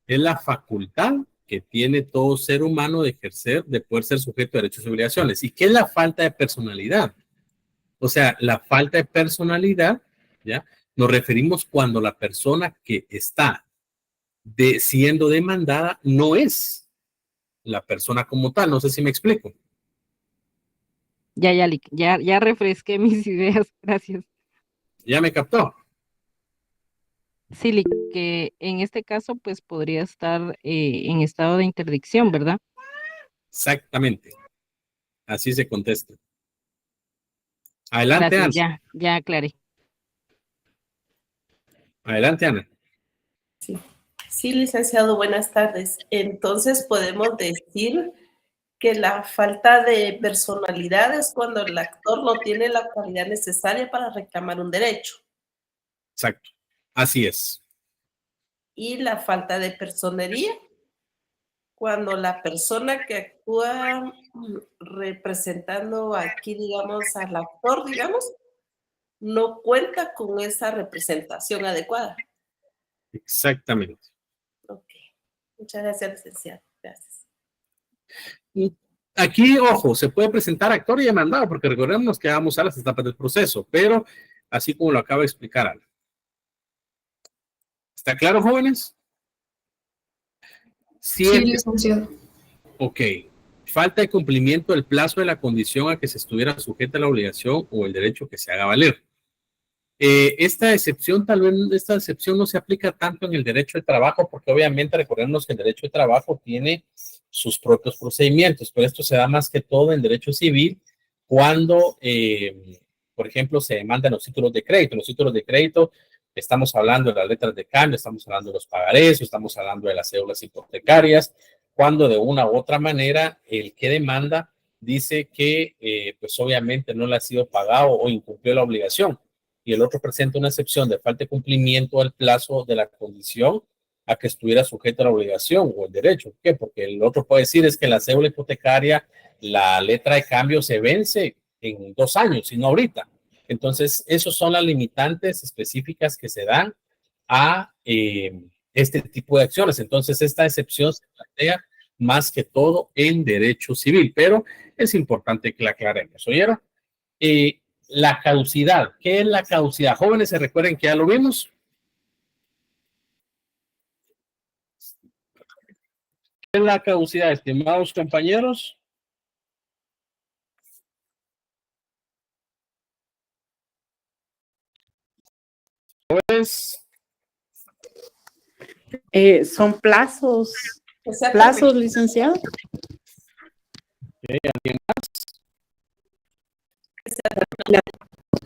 Es la facultad que tiene todo ser humano de ejercer, de poder ser sujeto de derechos y obligaciones. ¿Y qué es la falta de personalidad? O sea, la falta de personalidad, ¿ya? Nos referimos cuando la persona que está siendo demandada no es la persona como tal. No sé si me explico. Ya refresqué mis ideas, gracias. ¿Ya me captó? Sí, Lic, que en este caso pues podría estar en estado de interdicción, ¿verdad? Exactamente. Así se contesta. Adelante, Gracias, Ana. ya aclaré. Adelante, Ana. Sí, licenciado, buenas tardes. Entonces, podemos decir que la falta de personalidad es cuando el actor no tiene la cualidad necesaria para reclamar un derecho. Exacto. Así es. Y la falta de personería, cuando la persona que actúa representando aquí, digamos, al actor, digamos, no cuenta con esa representación adecuada. Exactamente. Ok. Muchas gracias, licenciado. Gracias. Aquí, ojo, se puede presentar actor y demandado, porque recordemos que vamos a las etapas del proceso, pero así como lo acaba de explicar Ana. ¿Está claro, jóvenes? Sí, 7. licenciado. Ok. Falta de cumplimiento del plazo de la condición a que se estuviera sujeta la obligación o el derecho que se haga valer. Esta excepción no se aplica tanto en el derecho de trabajo, porque obviamente recordemos que el derecho de trabajo tiene sus propios procedimientos, pero esto se da más que todo en derecho civil cuando, por ejemplo, se demandan los títulos de crédito. Los títulos de crédito, estamos hablando de las letras de cambio, estamos hablando de los pagarés, estamos hablando de las cédulas hipotecarias, cuando de una u otra manera el que demanda dice que pues obviamente no le ha sido pagado o incumplió la obligación, y el otro presenta una excepción de falta de cumplimiento al plazo de la condición a que estuviera sujeto a la obligación o el derecho. ¿Por qué? Porque el otro puede decir es que la cédula hipotecaria, la letra de cambio se vence en 2 años y no ahorita. Entonces, esos son las limitantes específicas que se dan a este tipo de acciones. Entonces, esta excepción se plantea más que todo en derecho civil, pero es importante que la aclaremos. ¿Oyeron? La caducidad. ¿Qué es la caducidad? Jóvenes, ¿se recuerden que ya lo vimos? ¿Qué es la caducidad, estimados compañeros? Pues, son plazos, licenciado. Okay, ¿alguien más? La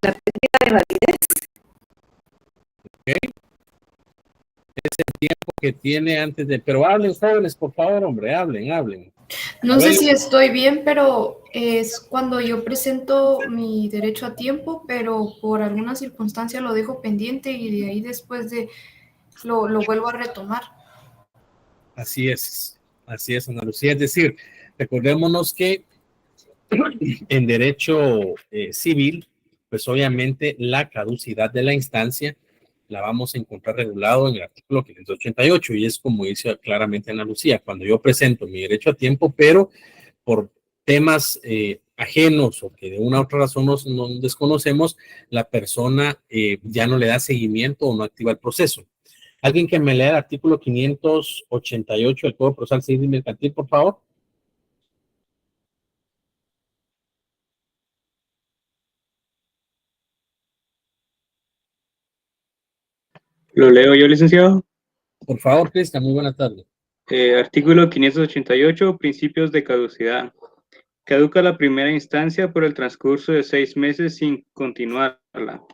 pérdida de validez. Okay. Es el tiempo que tiene antes de... Pero hablen, jóvenes, por favor, hombre, hablen. No sé si estoy bien, pero es cuando yo presento mi derecho a tiempo, pero por alguna circunstancia lo dejo pendiente y de ahí después lo vuelvo a retomar. Así es, Ana Lucía. Es decir, recordémonos que en derecho civil, pues obviamente la caducidad de la instancia la vamos a encontrar regulado en el artículo 588 y es como dice claramente Ana Lucía, cuando yo presento mi derecho a tiempo, pero por temas ajenos o que de una u otra razón nos desconocemos, la persona ya no le da seguimiento o no activa el proceso. ¿Alguien que me lea el artículo 588 del Código Procesal Civil y Mercantil, por favor? ¿Lo leo yo, licenciado? Por favor, Cristian, muy buena tarde. Artículo 588, principios de caducidad. Caduca la primera instancia por el transcurso de 6 meses sin continuarla.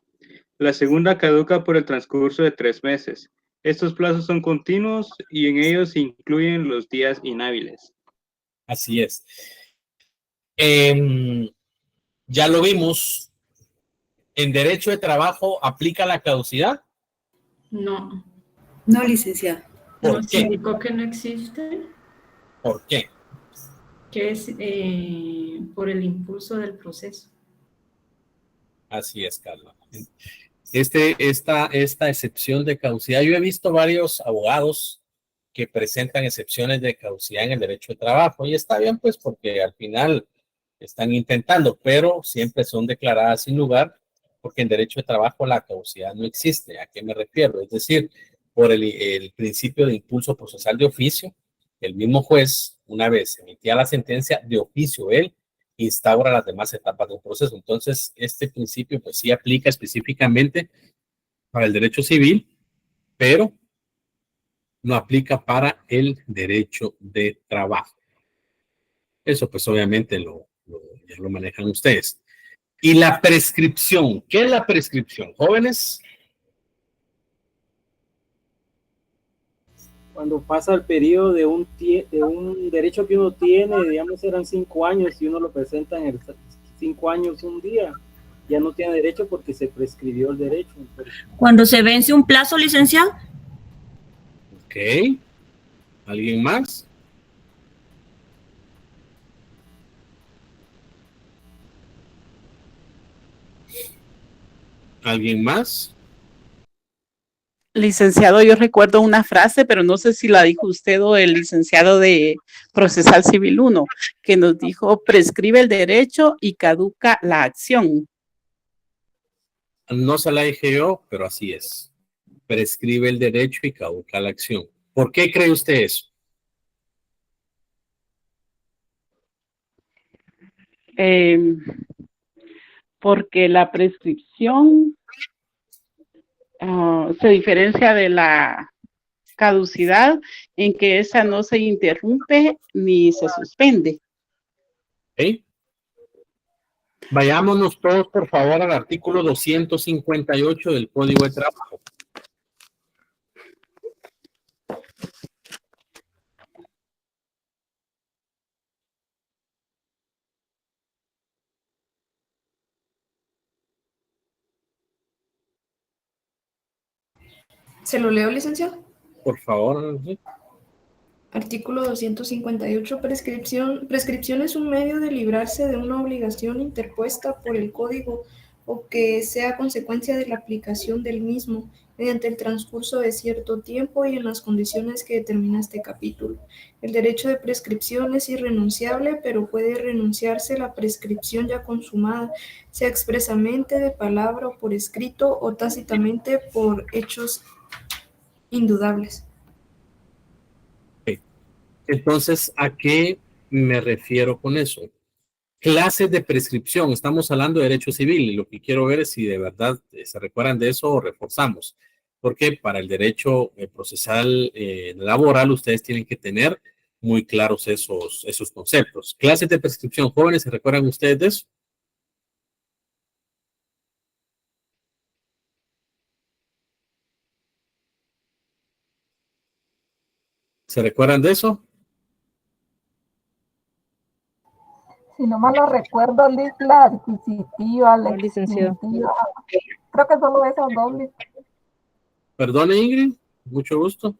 La segunda caduca por el transcurso de 3 meses. Estos plazos son continuos y en ellos se incluyen los días inhábiles. Así es. Ya lo vimos. ¿En derecho de trabajo aplica la caducidad? No. No, licenciado. ¿Por qué? Indicó que no existe, ¿Por qué? que es por el impulso del proceso. Así es, Carla. Esta excepción de caducidad, yo he visto varios abogados que presentan excepciones de caducidad en el derecho de trabajo y está bien pues porque al final están intentando, pero siempre son declaradas sin lugar porque en derecho de trabajo la caducidad no existe. ¿A qué me refiero? Es decir, por el principio de impulso procesal de oficio, el mismo juez, una vez emitía la sentencia de oficio, él instaura las demás etapas del proceso. Entonces, este principio pues sí aplica específicamente para el derecho civil, pero no aplica para el derecho de trabajo. Eso pues obviamente ya lo manejan ustedes. Y la prescripción, ¿qué es la prescripción, jóvenes? Cuando pasa el periodo de un derecho que uno tiene, digamos eran 5 años y uno lo presenta en el 5 años un día, ya no tiene derecho porque se prescribió el derecho. Entonces, Cuando se vence un plazo, licenciado. Ok. ¿Alguien más? ¿Alguien más? Licenciado, yo recuerdo una frase, pero no sé si la dijo usted o el licenciado de Procesal Civil 1, que nos dijo, prescribe el derecho y caduca la acción. No se la dije yo, pero así es. Prescribe el derecho y caduca la acción. ¿Por qué cree usted eso? Porque la prescripción se diferencia de la caducidad en que esa no se interrumpe ni se suspende. ¿Okay? Vayámonos todos, por favor, al artículo 258 del Código de Trabajo. ¿Se lo leo, licenciado? Por favor. ¿Sí? Artículo 258. Prescripción es un medio de librarse de una obligación interpuesta por el Código o que sea consecuencia de la aplicación del mismo mediante el transcurso de cierto tiempo y en las condiciones que determina este capítulo. El derecho de prescripción es irrenunciable, pero puede renunciarse la prescripción ya consumada, sea expresamente de palabra o por escrito o tácitamente por hechos indudables. Entonces, ¿a qué me refiero con eso? Clases de prescripción. Estamos hablando de derecho civil y lo que quiero ver es si de verdad se recuerdan de eso o reforzamos. Porque para el derecho procesal laboral ustedes tienen que tener muy claros esos conceptos. Clases de prescripción. Jóvenes, ¿se recuerdan ustedes de eso? ¿Se recuerdan de eso? Si no mal lo recuerdo, Liz, la adquisitiva, la extintiva. Creo que solo esas dos, Liz. Perdone, Ingrid, mucho gusto.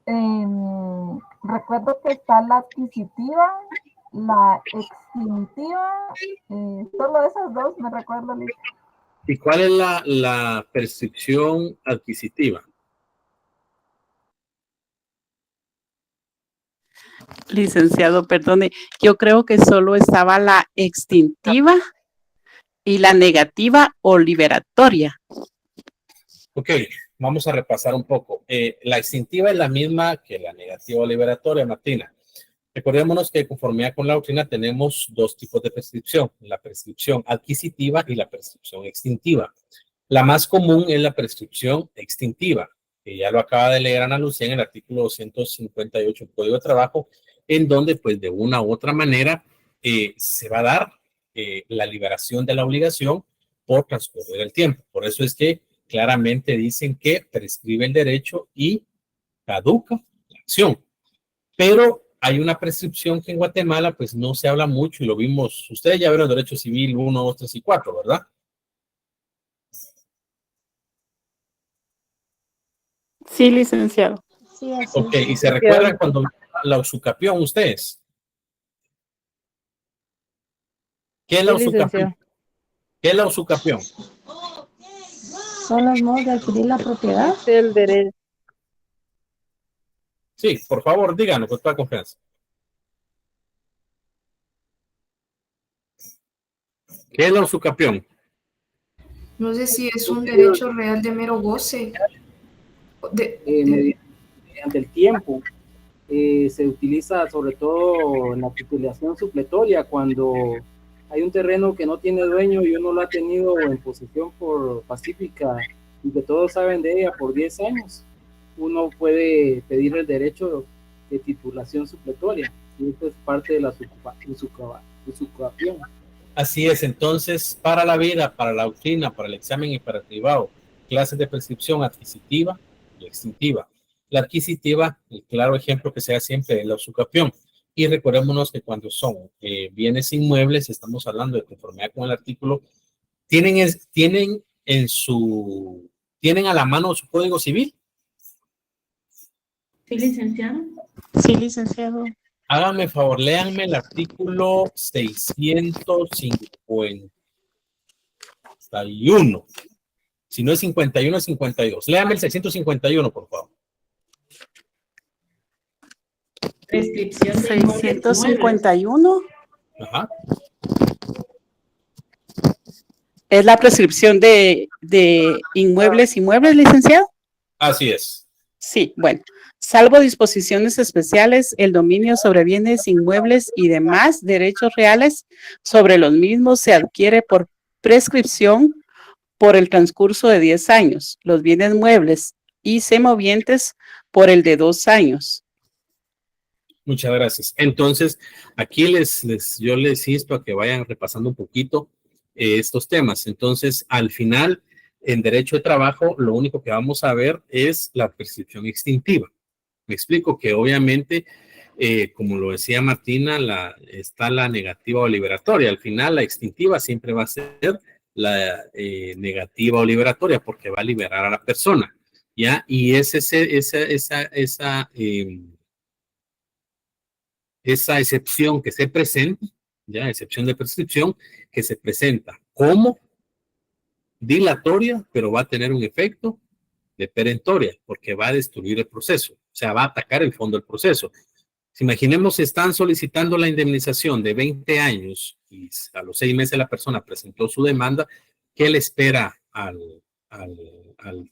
Recuerdo que está la adquisitiva, la extintiva, solo esas dos me recuerdo, Liz. ¿Y cuál es la prescripción adquisitiva? Licenciado, perdone, yo creo que solo estaba la extintiva y la negativa o liberatoria. Ok, vamos a repasar un poco. La extintiva es la misma que la negativa o liberatoria, Martina. Recordémonos que de conformidad con la doctrina tenemos dos tipos de prescripción, la prescripción adquisitiva y la prescripción extintiva. La más común es la prescripción extintiva, que ya lo acaba de leer Ana Lucía en el artículo 258 del Código de Trabajo, en donde pues de una u otra manera se va a dar la liberación de la obligación por transcurrir el tiempo. Por eso es que claramente dicen que prescribe el derecho y caduca la acción. Pero hay una prescripción que en Guatemala pues no se habla mucho y lo vimos, ustedes ya vieron derecho civil 1, 2, 3 y 4, ¿verdad? Sí, licenciado. Sí, así. Ok, ¿y se recuerdan cuando la usucapión ustedes? ¿Qué es la usucapión? ¿Qué es la usucapión? Son los modos de adquirir la propiedad. El derecho. Sí, por favor, díganos con toda confianza. ¿Qué es la usucapión? No sé si es un derecho real de mero goce. Mediante el tiempo. Se utiliza sobre todo en la titulación supletoria cuando hay un terreno que no tiene dueño y uno lo ha tenido en posesión por pacífica y que todos saben de ella por 10 años. Uno puede pedir el derecho de titulación supletoria y esto es parte de la usucapión. Así es, entonces, para la vida, para la doctrina, para el examen y para el privado, clases de prescripción adquisitiva y extintiva. La adquisitiva, el claro ejemplo que se da siempre es la usucapión. Y recordémonos que cuando son bienes inmuebles, estamos hablando de conformidad con el artículo, tienen a la mano su código civil. Sí, licenciado. Sí, licenciado. Háganme favor, léanme el artículo 651. Si no es 51, es 52. Léame el 651, por favor. Prescripción de inmuebles y muebles. 651 Ajá. es la prescripción de inmuebles y muebles, licenciado. Así es. Sí, bueno. Salvo disposiciones especiales, el dominio sobre bienes inmuebles y demás derechos reales sobre los mismos se adquiere por prescripción por el transcurso de 10 años. Los bienes muebles y semovientes por el de 2 años. Muchas gracias. Entonces, aquí yo les insto a que vayan repasando un poquito estos temas. Entonces, al final, en derecho de trabajo, lo único que vamos a ver es la prescripción extintiva. Me explico que obviamente, como lo decía Martina, está la negativa o liberatoria. Al final, la extintiva siempre va a ser la negativa o liberatoria porque va a liberar a la persona, ¿ya? Y es esa excepción que se presenta, ya, excepción de prescripción, que se presenta como dilatoria, pero va a tener un efecto de perentoria, porque va a destruir el proceso, o sea, va a atacar el fondo del proceso. Si imaginemos, están solicitando la indemnización de 20 años y a los 6 meses la persona presentó su demanda, ¿qué le espera al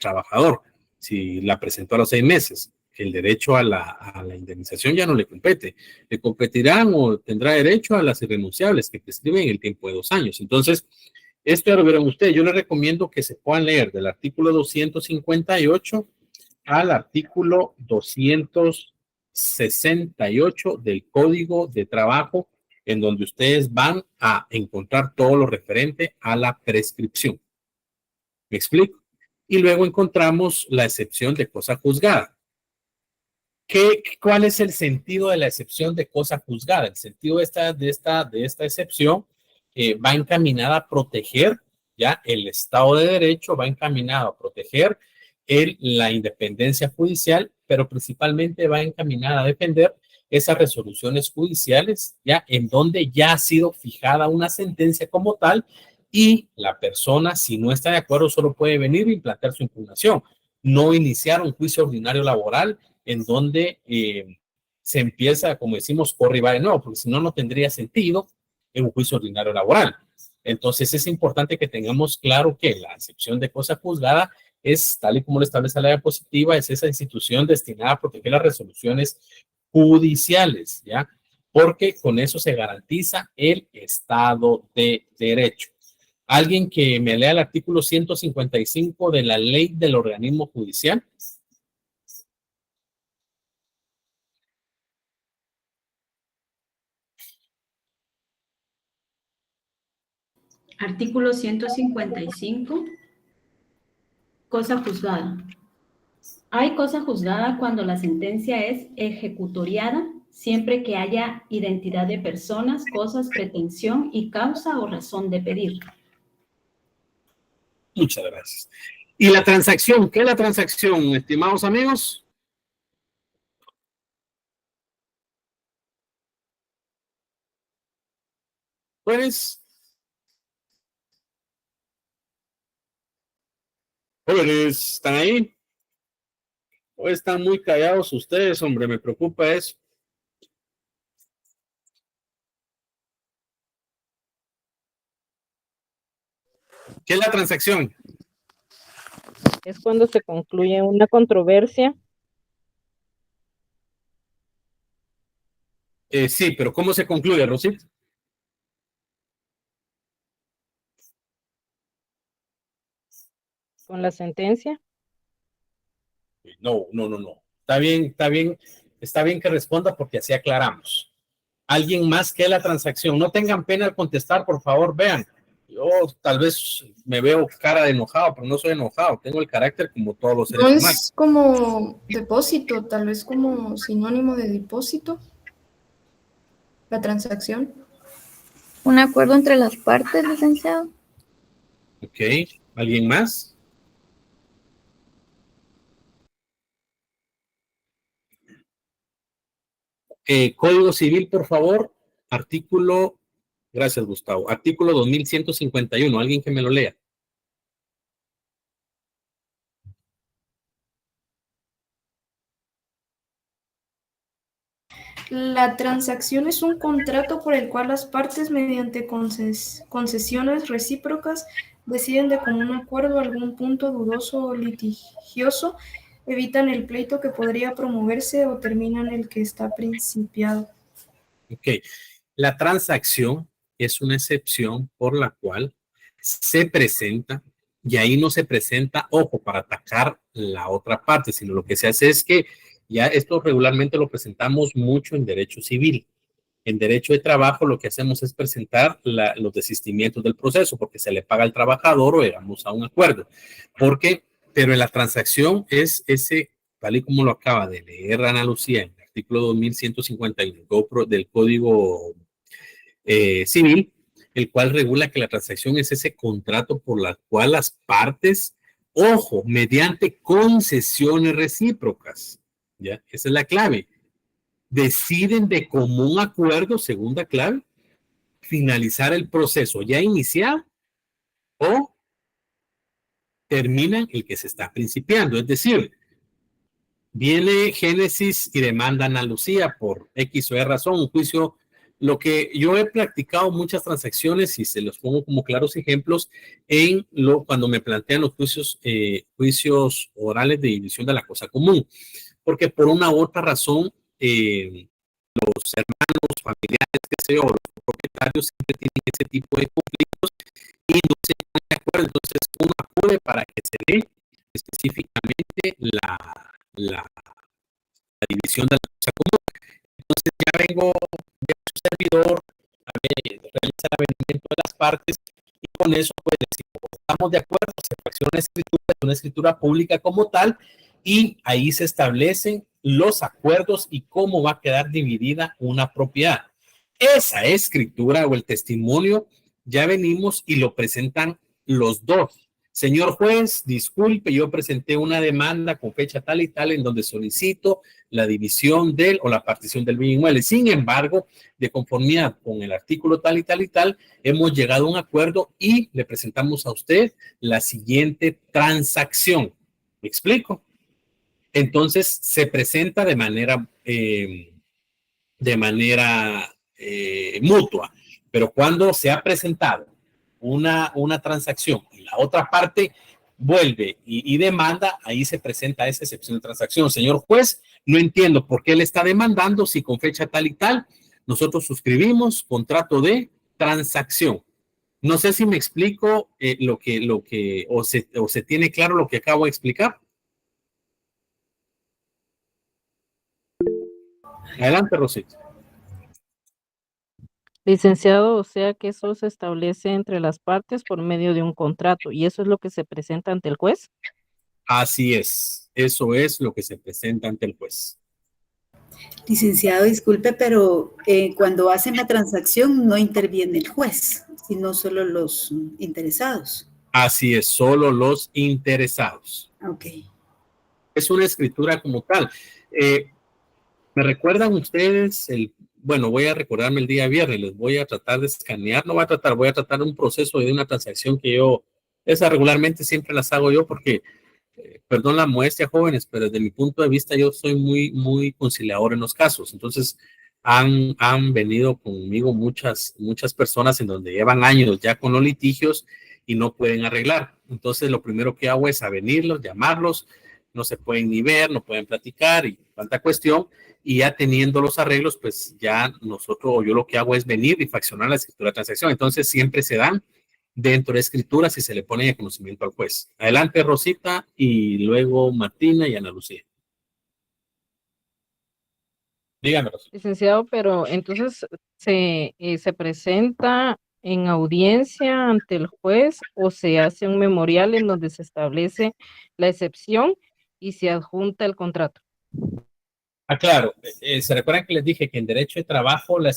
trabajador? Si la presentó a los 6 meses, el derecho a la indemnización ya no le compete. Le competirán o tendrá derecho a las irrenunciables que prescriben el tiempo de 2 años. Entonces, esto ya lo vieron ustedes. Yo les recomiendo que se puedan leer del artículo 258 al artículo 268 del Código de Trabajo, en donde ustedes van a encontrar todo lo referente a la prescripción. ¿Me explico? Y luego encontramos la excepción de cosa juzgada. ¿Cuál es el sentido de la excepción de cosa juzgada? El sentido de esta excepción va encaminada a proteger, ya, el Estado de Derecho va encaminado a proteger la independencia judicial, pero principalmente va encaminada a defender esas resoluciones judiciales, ya, en donde ya ha sido fijada una sentencia como tal y la persona, si no está de acuerdo, solo puede venir e implantar su impugnación, no iniciar un juicio ordinario laboral en donde se empieza, como decimos, por rival de nuevo, porque si no, no tendría sentido en un juicio ordinario laboral. Entonces, es importante que tengamos claro que la excepción de cosa juzgada es, tal y como lo establece la diapositiva, es esa institución destinada a proteger las resoluciones judiciales, ¿ya? Porque con eso se garantiza el Estado de Derecho. ¿Alguien que me lea el artículo 155 de la Ley del Organismo Judicial? Artículo 155. Cosa juzgada. Hay cosa juzgada cuando la sentencia es ejecutoriada, siempre que haya identidad de personas, cosas, pretensión y causa o razón de pedir. Muchas gracias. ¿Y la transacción? ¿Qué es la transacción, estimados amigos? Pues, jóvenes, ¿están ahí? ¿O están muy callados ustedes, hombre? Me preocupa eso. ¿Qué es la transacción? Es cuando se concluye una controversia. Sí, pero ¿cómo se concluye, Rosy? Con la sentencia. No. Está bien que responda porque así aclaramos. Alguien más que la transacción. No tengan pena al contestar, por favor, vean. Yo tal vez me veo cara de enojado, pero no soy enojado. Tengo el carácter como todos los seres No humanos. es como depósito, tal vez como sinónimo de depósito. La transacción. Un acuerdo entre las partes, licenciado. Ok. ¿Alguien más? Código Civil, por favor. Artículo. Gracias, Gustavo. Artículo 2151. Alguien que me lo lea. La transacción es un contrato por el cual las partes, mediante concesiones recíprocas, deciden de común acuerdo algún punto dudoso o litigioso, evitan el pleito que podría promoverse o terminan el que está principiado. Ok. La transacción es una excepción por la cual se presenta, y ahí no se presenta, ojo, para atacar la otra parte, sino lo que se hace es que ya esto regularmente lo presentamos mucho en derecho civil. En derecho de trabajo lo que hacemos es presentar los desistimientos del proceso porque se le paga al trabajador o llegamos a un acuerdo. Pero en la transacción es ese, tal y como lo acaba de leer Ana Lucía en el artículo 2151 del Código Civil, el cual regula que la transacción es ese contrato por la cual las partes, ojo, mediante concesiones recíprocas, ¿ya? Esa es la clave. Deciden de común acuerdo, segunda clave, finalizar el proceso ya iniciado o terminan el que se está principiando. Es decir, viene Génesis y demanda a Ana Lucía por X o Y razón, un juicio. Lo que yo he practicado muchas transacciones y se los pongo como claros ejemplos cuando me plantean los juicios orales de división de la cosa común, porque por una u otra razón los hermanos, familiares, que sea, o los propietarios siempre tienen ese tipo de conflictos y no se ponen de acuerdo. Entonces uno acude para que se dé específicamente la división de la cosa común. Entonces ya vengo de su servidor a realizar el avenimiento de las partes y con eso pues decimos, estamos de acuerdo, se fracciona una escritura pública como tal y ahí se establecen los acuerdos y cómo va a quedar dividida una propiedad. Esa escritura o el testimonio ya venimos y lo presentan los dos. Señor juez, disculpe, yo presenté una demanda con fecha tal y tal en donde solicito la división del o la partición del bien inmueble. Sin embargo, de conformidad con el artículo tal y tal y tal, hemos llegado a un acuerdo y le presentamos a usted la siguiente transacción. ¿Me explico? Entonces, se presenta de manera mutua, pero cuando se ha presentado una transacción y la otra parte vuelve y demanda, ahí se presenta esa excepción de transacción. Señor juez, no entiendo por qué le está demandando si con fecha tal y tal nosotros suscribimos contrato de transacción. No sé si me explico o se tiene claro lo que acabo de explicar. Adelante, Rosita. Licenciado, o sea que eso se establece entre las partes por medio de un contrato y eso es lo que se presenta ante el juez. Así es, eso es lo que se presenta ante el juez. Licenciado, disculpe, pero cuando hacen la transacción no interviene el juez, sino solo los interesados. Así es, solo los interesados. Ok. Es una escritura como tal. ¿Me recuerdan ustedes bueno, voy a recordarme el día viernes, les voy a tratar de escanear, voy a tratar un proceso de una transacción que esa regularmente siempre las hago yo porque, perdón la modestia, jóvenes, pero desde mi punto de vista yo soy muy, muy conciliador en los casos. Entonces, han venido conmigo muchas personas en donde llevan años ya con los litigios y no pueden arreglar. Entonces, lo primero que hago es avenirlos, llamarlos, no se pueden ni ver, no pueden platicar y tanta cuestión. Y ya teniendo los arreglos, pues ya yo lo que hago es venir y fraccionar la escritura de transacción. Entonces siempre se dan dentro de escrituras y se le pone de conocimiento al juez. Adelante, Rosita, y luego Martina y Ana Lucía. Dígame, Rosita. Licenciado, pero entonces se presenta en audiencia ante el juez o se hace un memorial en donde se establece la excepción y se adjunta el contrato. Claro, se recuerdan que les dije que en derecho de trabajo la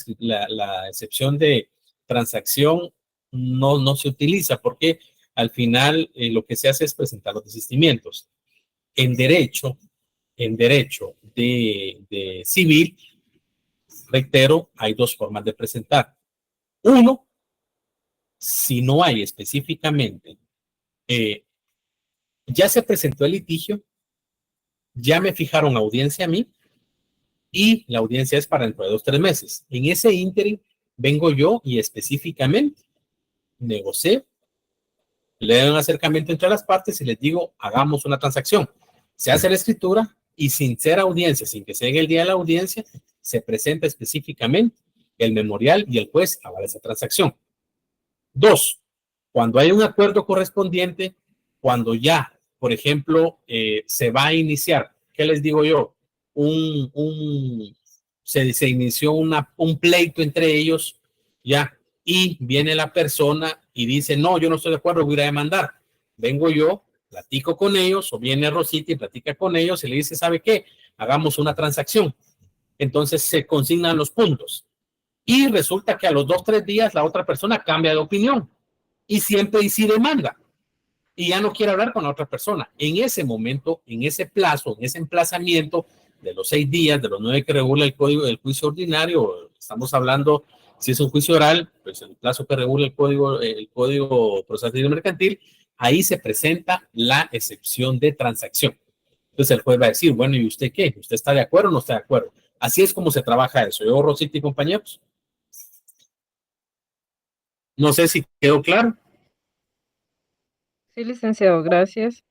excepción de transacción no se utiliza porque al final lo que se hace es presentar los desistimientos. En derecho de civil, reitero, hay dos formas de presentar. Uno, si no hay específicamente, ya se presentó el litigio, ya me fijaron audiencia a mí, y la audiencia es para dentro de 2 o 3 meses. En ese ínterin vengo yo y específicamente negocié, le doy un acercamiento entre las partes y les digo, hagamos una transacción. Se hace la escritura y sin ser audiencia, sin que se llegue el día de la audiencia, se presenta específicamente el memorial y el juez avala esa transacción. 2, cuando hay un acuerdo correspondiente, cuando ya, por ejemplo, se va a iniciar, ¿qué les digo yo? Se inició un pleito entre ellos, ya, y viene la persona y dice, no, yo no estoy de acuerdo, voy a ir a demandar. Vengo yo, platico con ellos, o viene Rosita y platica con ellos y le dice, ¿sabe qué? Hagamos una transacción. Entonces se consignan los puntos. Y resulta que a los 2 o 3 días la otra persona cambia de opinión y siempre y sí demanda y ya no quiere hablar con la otra persona. En ese momento, en ese plazo, en ese emplazamiento de los 6 días, de los 9 que regula el código del juicio ordinario, estamos hablando, si es un juicio oral, pues el plazo que regula el código procesal mercantil, ahí se presenta la excepción de transacción. Entonces el juez va a decir, bueno, ¿y usted qué? ¿Usted está de acuerdo o no está de acuerdo? Así es como se trabaja eso. Yo, Rosita y compañeros. No sé si quedó claro. Sí, licenciado, gracias.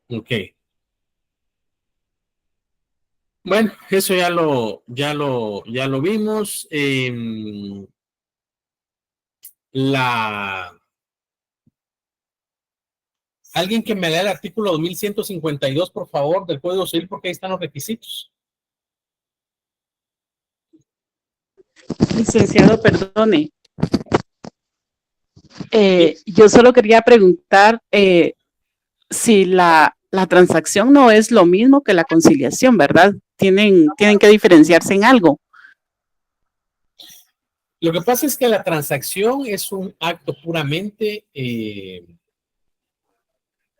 Ok. Bueno, eso ya lo vimos. Alguien que me lea el artículo 2152, por favor, del Código Civil, porque ahí están los requisitos. Licenciado, perdone. Yo solo quería preguntar si la transacción no es lo mismo que la conciliación, ¿verdad? Tienen que diferenciarse en algo. Lo que pasa es que la transacción es un acto puramente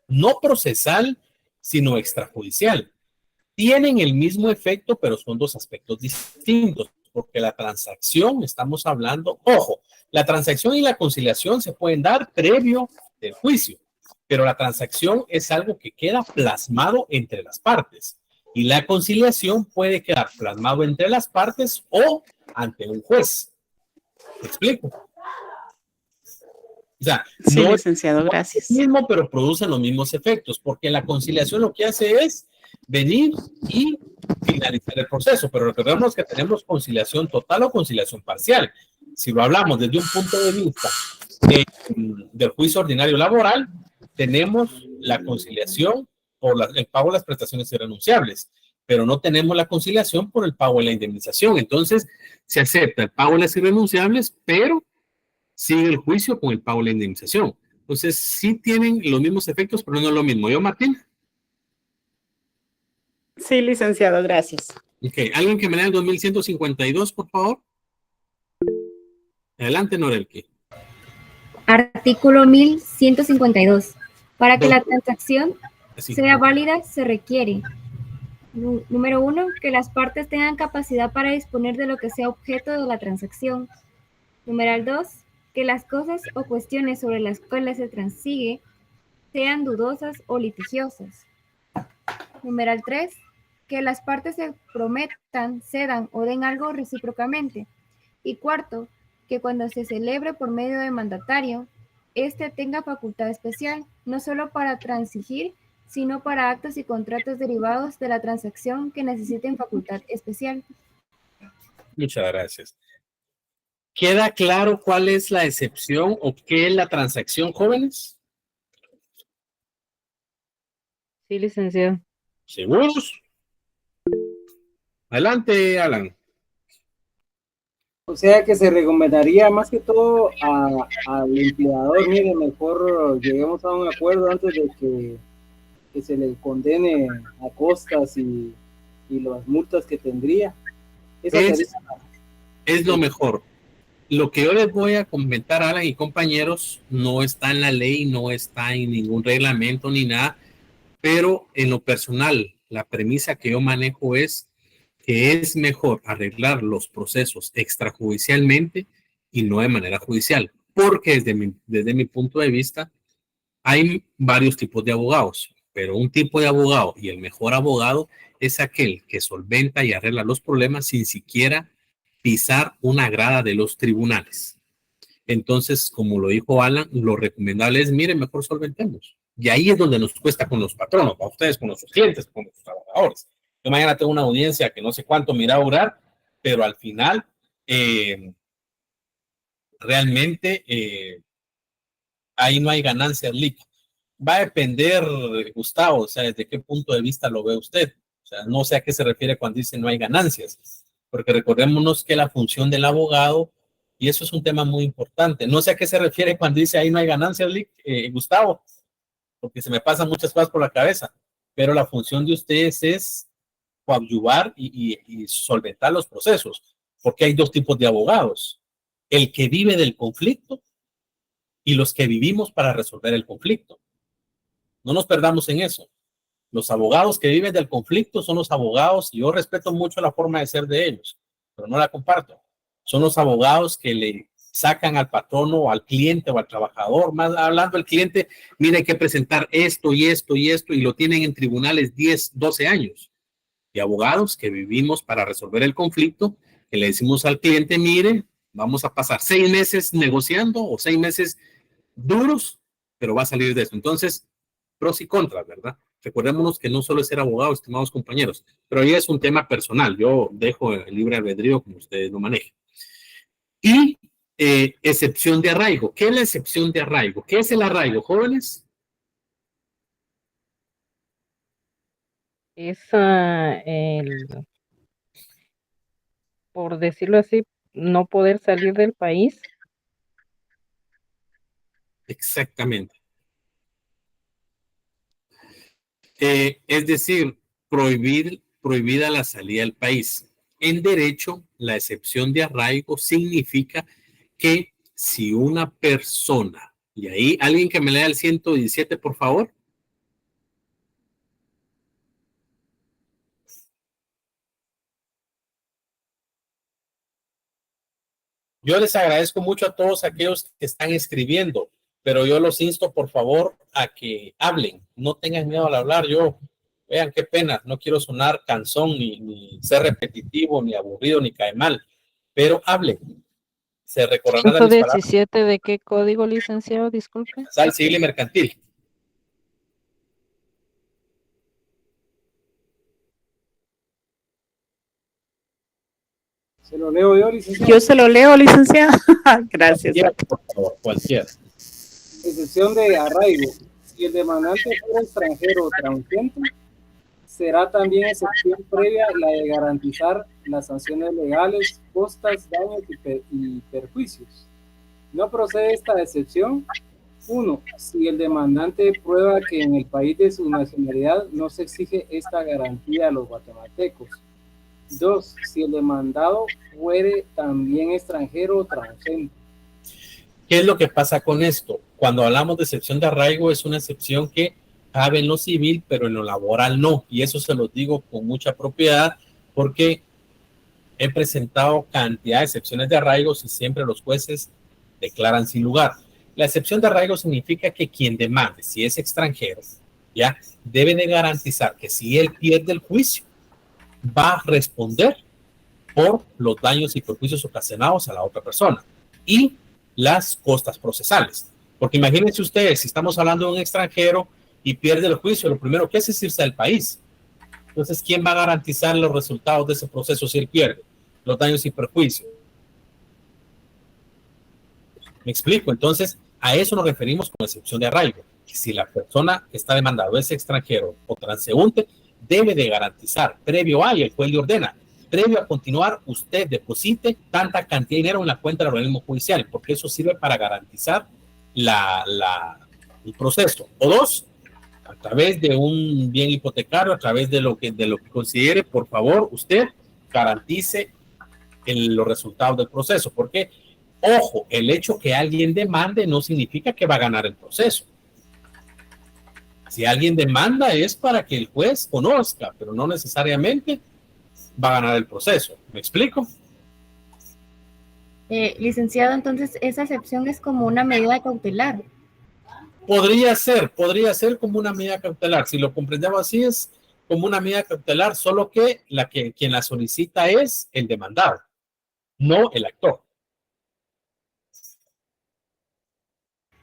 no procesal, sino extrajudicial. Tienen el mismo efecto, pero son 2 aspectos distintos, porque la transacción, estamos hablando, ojo, la transacción y la conciliación se pueden dar previo del juicio, pero la transacción es algo que queda plasmado entre las partes y la conciliación puede quedar plasmado entre las partes o ante un juez. ¿Me explico? O sea, sí, no licenciado, gracias. es lo mismo, pero producen los mismos efectos, porque la conciliación lo que hace es venir y finalizar el proceso, pero recordemos que tenemos conciliación total o conciliación parcial. Si lo hablamos desde un punto de vista del juicio ordinario laboral, tenemos la conciliación por el pago de las prestaciones irrenunciables, pero no tenemos la conciliación por el pago de la indemnización. Entonces, se acepta el pago de las irrenunciables, pero sigue el juicio con el pago de la indemnización. Entonces, sí tienen los mismos efectos, pero no es lo mismo. ¿Yo, Martín? Sí, licenciado, gracias. Ok, ¿alguien que me lea el 2152, por favor? Adelante, Norelki. Artículo 1152. Para que la transacción sea válida, se requiere, número 1, que las partes tengan capacidad para disponer de lo que sea objeto de la transacción. Número 2, que las cosas o cuestiones sobre las cuales se transigue sean dudosas o litigiosas. Número 3, que las partes se prometan, cedan o den algo recíprocamente. Y 4, que cuando se celebre por medio de mandatario, éste tenga facultad especial, no solo para transigir, sino para actos y contratos derivados de la transacción que necesiten facultad especial. Muchas gracias. ¿Queda claro cuál es la excepción o qué es la transacción, jóvenes? Sí, licenciado. ¿Seguros? Adelante, Alan. O sea que se recomendaría más que todo al empleador, mire, mejor lleguemos a un acuerdo antes de que se le condene a costas y las multas que tendría. Es lo mejor. Lo que yo les voy a comentar, Alan y compañeros, no está en la ley, no está en ningún reglamento ni nada, pero en lo personal, la premisa que yo manejo es que es mejor arreglar los procesos extrajudicialmente y no de manera judicial, porque desde mi punto de vista hay varios tipos de abogados, pero un tipo de abogado y el mejor abogado es aquel que solventa y arregla los problemas sin siquiera pisar una grada de los tribunales. Entonces, como lo dijo Alan, lo recomendable es, miren, mejor solventemos. Y ahí es donde nos cuesta con los patronos, a ustedes, con nuestros clientes, con nuestros trabajadores. Yo mañana tengo una audiencia que no sé cuánto me irá a durar, pero al final, realmente, ahí no hay ganancias líquidas. Va a depender, Gustavo, o sea, desde qué punto de vista lo ve usted. O sea, no sé a qué se refiere cuando dice no hay ganancias, porque recordémonos que la función del abogado, y eso es un tema muy importante, no sé a qué se refiere cuando dice ahí no hay ganancias, Gustavo, porque se me pasan muchas cosas por la cabeza, pero la función de ustedes es coadyuvar y solventar los procesos, porque hay dos tipos de abogados, el que vive del conflicto y los que vivimos para resolver el conflicto. No nos perdamos en eso. Los abogados que viven del conflicto son los abogados, y yo respeto mucho la forma de ser de ellos, pero no la comparto. Son los abogados que le sacan al patrono o al cliente o al trabajador, más hablando del cliente, mire, hay que presentar esto y esto y esto, y lo tienen en tribunales 10, 12 años. Y abogados que vivimos para resolver el conflicto, que le decimos al cliente, mire, vamos a pasar 6 meses negociando o 6 meses duros, pero va a salir de eso. Entonces, pros y contras, ¿verdad? Recordémonos que no solo es ser abogado, estimados compañeros, pero ahí es un tema personal. Yo dejo el libre albedrío como ustedes lo manejen. Y excepción de arraigo. ¿Qué es la excepción de arraigo? ¿Qué es el arraigo, jóvenes? Es, por decirlo así, no poder salir del país. Exactamente. Es decir, prohibida la salida del país. En derecho, la excepción de arraigo significa que si una persona, y ahí alguien que me lea el 117, por favor. Yo les agradezco mucho a todos aquellos que están escribiendo, pero yo los insto, por favor, a que hablen. No tengan miedo al hablar. Vean qué pena, no quiero sonar cansón, ni ser repetitivo, ni aburrido, ni cae mal, pero hablen. Se recorrerán de mis palabras. 117, ¿de qué código, licenciado? Disculpe. Sal civil y mercantil. ¿Se lo leo yo, licenciado? Yo se lo leo, licenciado. Gracias. Cualquiera, por favor, cualquiera. Excepción de arraigo. Si el demandante fuera extranjero o transiente, será también excepción previa la de garantizar las sanciones legales, costas, daños y perjuicios. No procede esta excepción. 1. Si el demandante prueba que en el país de su nacionalidad no se exige esta garantía a los guatemaltecos. 2. Si el demandado fuere también extranjero o transgénero. ¿Qué es lo que pasa con esto? Cuando hablamos de excepción de arraigo, es una excepción que cabe en lo civil, pero en lo laboral no. Y eso se los digo con mucha propiedad, porque he presentado cantidad de excepciones de arraigos y siempre los jueces declaran sin lugar. La excepción de arraigo significa que quien demande, si es extranjero, ya debe de garantizar que si él pierde el juicio, va a responder por los daños y perjuicios ocasionados a la otra persona y las costas procesales. Porque imagínense ustedes, si estamos hablando de un extranjero y pierde el juicio, lo primero que hace es irse del país. Entonces, ¿quién va a garantizar los resultados de ese proceso si él pierde? Los daños y perjuicios. ¿Me explico? Entonces, a eso nos referimos con excepción de arraigo. Que si la persona que está demandado es extranjero o transeúnte, debe de garantizar, previo a, y el juez le ordena, previo a continuar, usted deposite tanta cantidad de dinero en la cuenta del organismo judicial, porque eso sirve para garantizar el proceso. O 2, a través de un bien hipotecario, a través de lo que considere, por favor, usted garantice los resultados del proceso, porque, ojo, el hecho que alguien demande no significa que va a ganar el proceso. Si alguien demanda es para que el juez conozca, pero no necesariamente va a ganar el proceso. ¿Me explico? Licenciado, entonces esa excepción es como una medida cautelar. Podría ser como una medida cautelar. Si lo comprendemos así, es como una medida cautelar, solo que quien la solicita es el demandado, no el actor.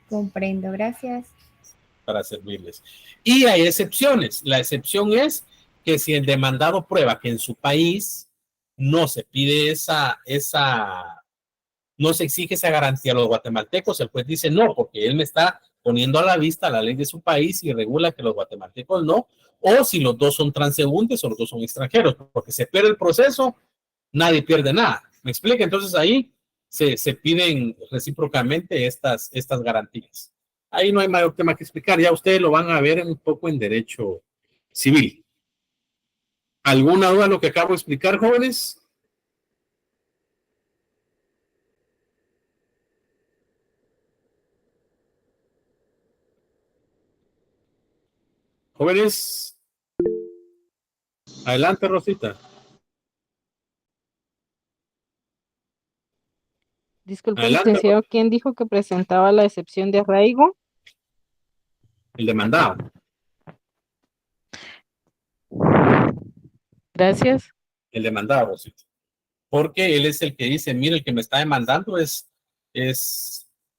Comprendo, gracias. Para servirles. Y hay excepciones. La excepción es que si el demandado prueba que en su país no se pide no se exige esa garantía a los guatemaltecos, el juez dice no, porque él me está poniendo a la vista la ley de su país y regula que los guatemaltecos no, o si los dos son transeúntes o los dos son extranjeros, porque se pierde el proceso, nadie pierde nada. ¿Me explica? Entonces ahí se piden recíprocamente estas garantías. Ahí no hay mayor tema que explicar, ya ustedes lo van a ver un poco en derecho civil. ¿Alguna duda en lo que acabo de explicar, jóvenes? Jóvenes, adelante, Rosita. Disculpe, Adelante, licenciado, ¿quién dijo que presentaba la excepción de arraigo? el demandado. Gracias. El demandado, Rosita. Porque él es el que dice, mire, el que me está demandando es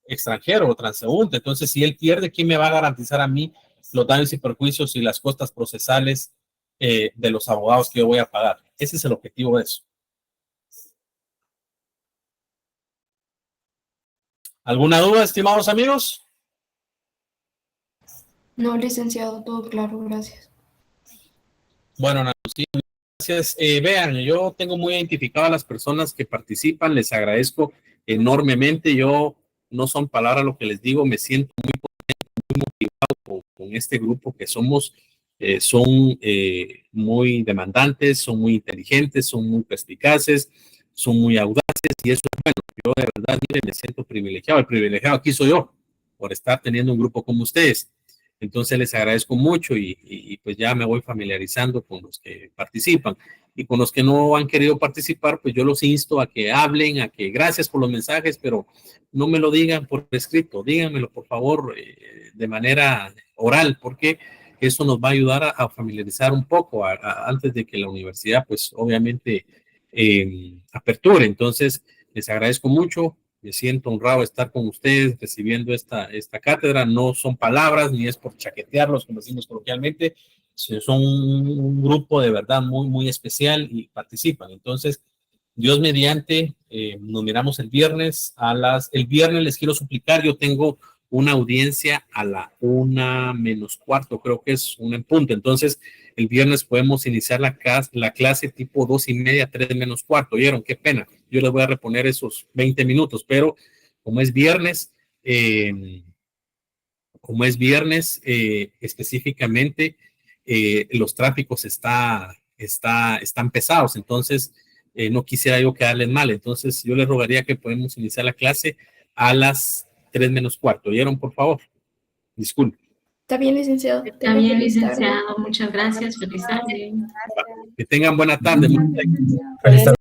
extranjero o transeúnte. Entonces, si él pierde, ¿quién me va a garantizar a mí los daños y perjuicios y las costas procesales de los abogados que yo voy a pagar? Ese es el objetivo de eso. ¿Alguna duda, estimados amigos? No, licenciado, todo claro, gracias. Bueno, sí, gracias. Vean, yo tengo muy identificadas a las personas que participan, les agradezco enormemente. Yo, no son palabras lo que les digo, me siento muy contento, muy motivado con este grupo que somos. Son muy demandantes, son muy inteligentes, son muy perspicaces, son muy audaces y eso es bueno. Yo de verdad, mire, me siento privilegiado. El privilegiado aquí soy yo por estar teniendo un grupo como ustedes. Entonces les agradezco mucho y pues ya me voy familiarizando con los que participan y con los que no han querido participar, pues yo los insto a que hablen, a que gracias por los mensajes, pero no me lo digan por escrito, díganmelo por favor de manera oral, porque eso nos va a ayudar a familiarizar un poco antes de que la universidad pues obviamente aperture. Entonces les agradezco mucho. Me siento honrado de estar con ustedes recibiendo esta cátedra. No son palabras ni es por chaquetearlos, como decimos coloquialmente. Son un grupo de verdad muy, muy especial y participan. Entonces, Dios mediante, nos miramos el viernes. El viernes les quiero suplicar, yo tengo una audiencia a la 1:45, creo que es 1 en punto. Entonces, el viernes podemos iniciar la clase tipo 2:30, 3:45. ¿Oyeron? Qué pena. Yo les voy a reponer esos 20 minutos, pero como es viernes, específicamente, los tráficos están pesados, entonces no quisiera yo quedarles mal. Entonces, yo les rogaría que podamos iniciar la clase a las 3:45. ¿Oyeron, por favor? Disculpe. Está bien, licenciado. Está bien, licenciado. Muchas gracias. Feliz tarde. Que tengan buena tarde. Feliz tarde.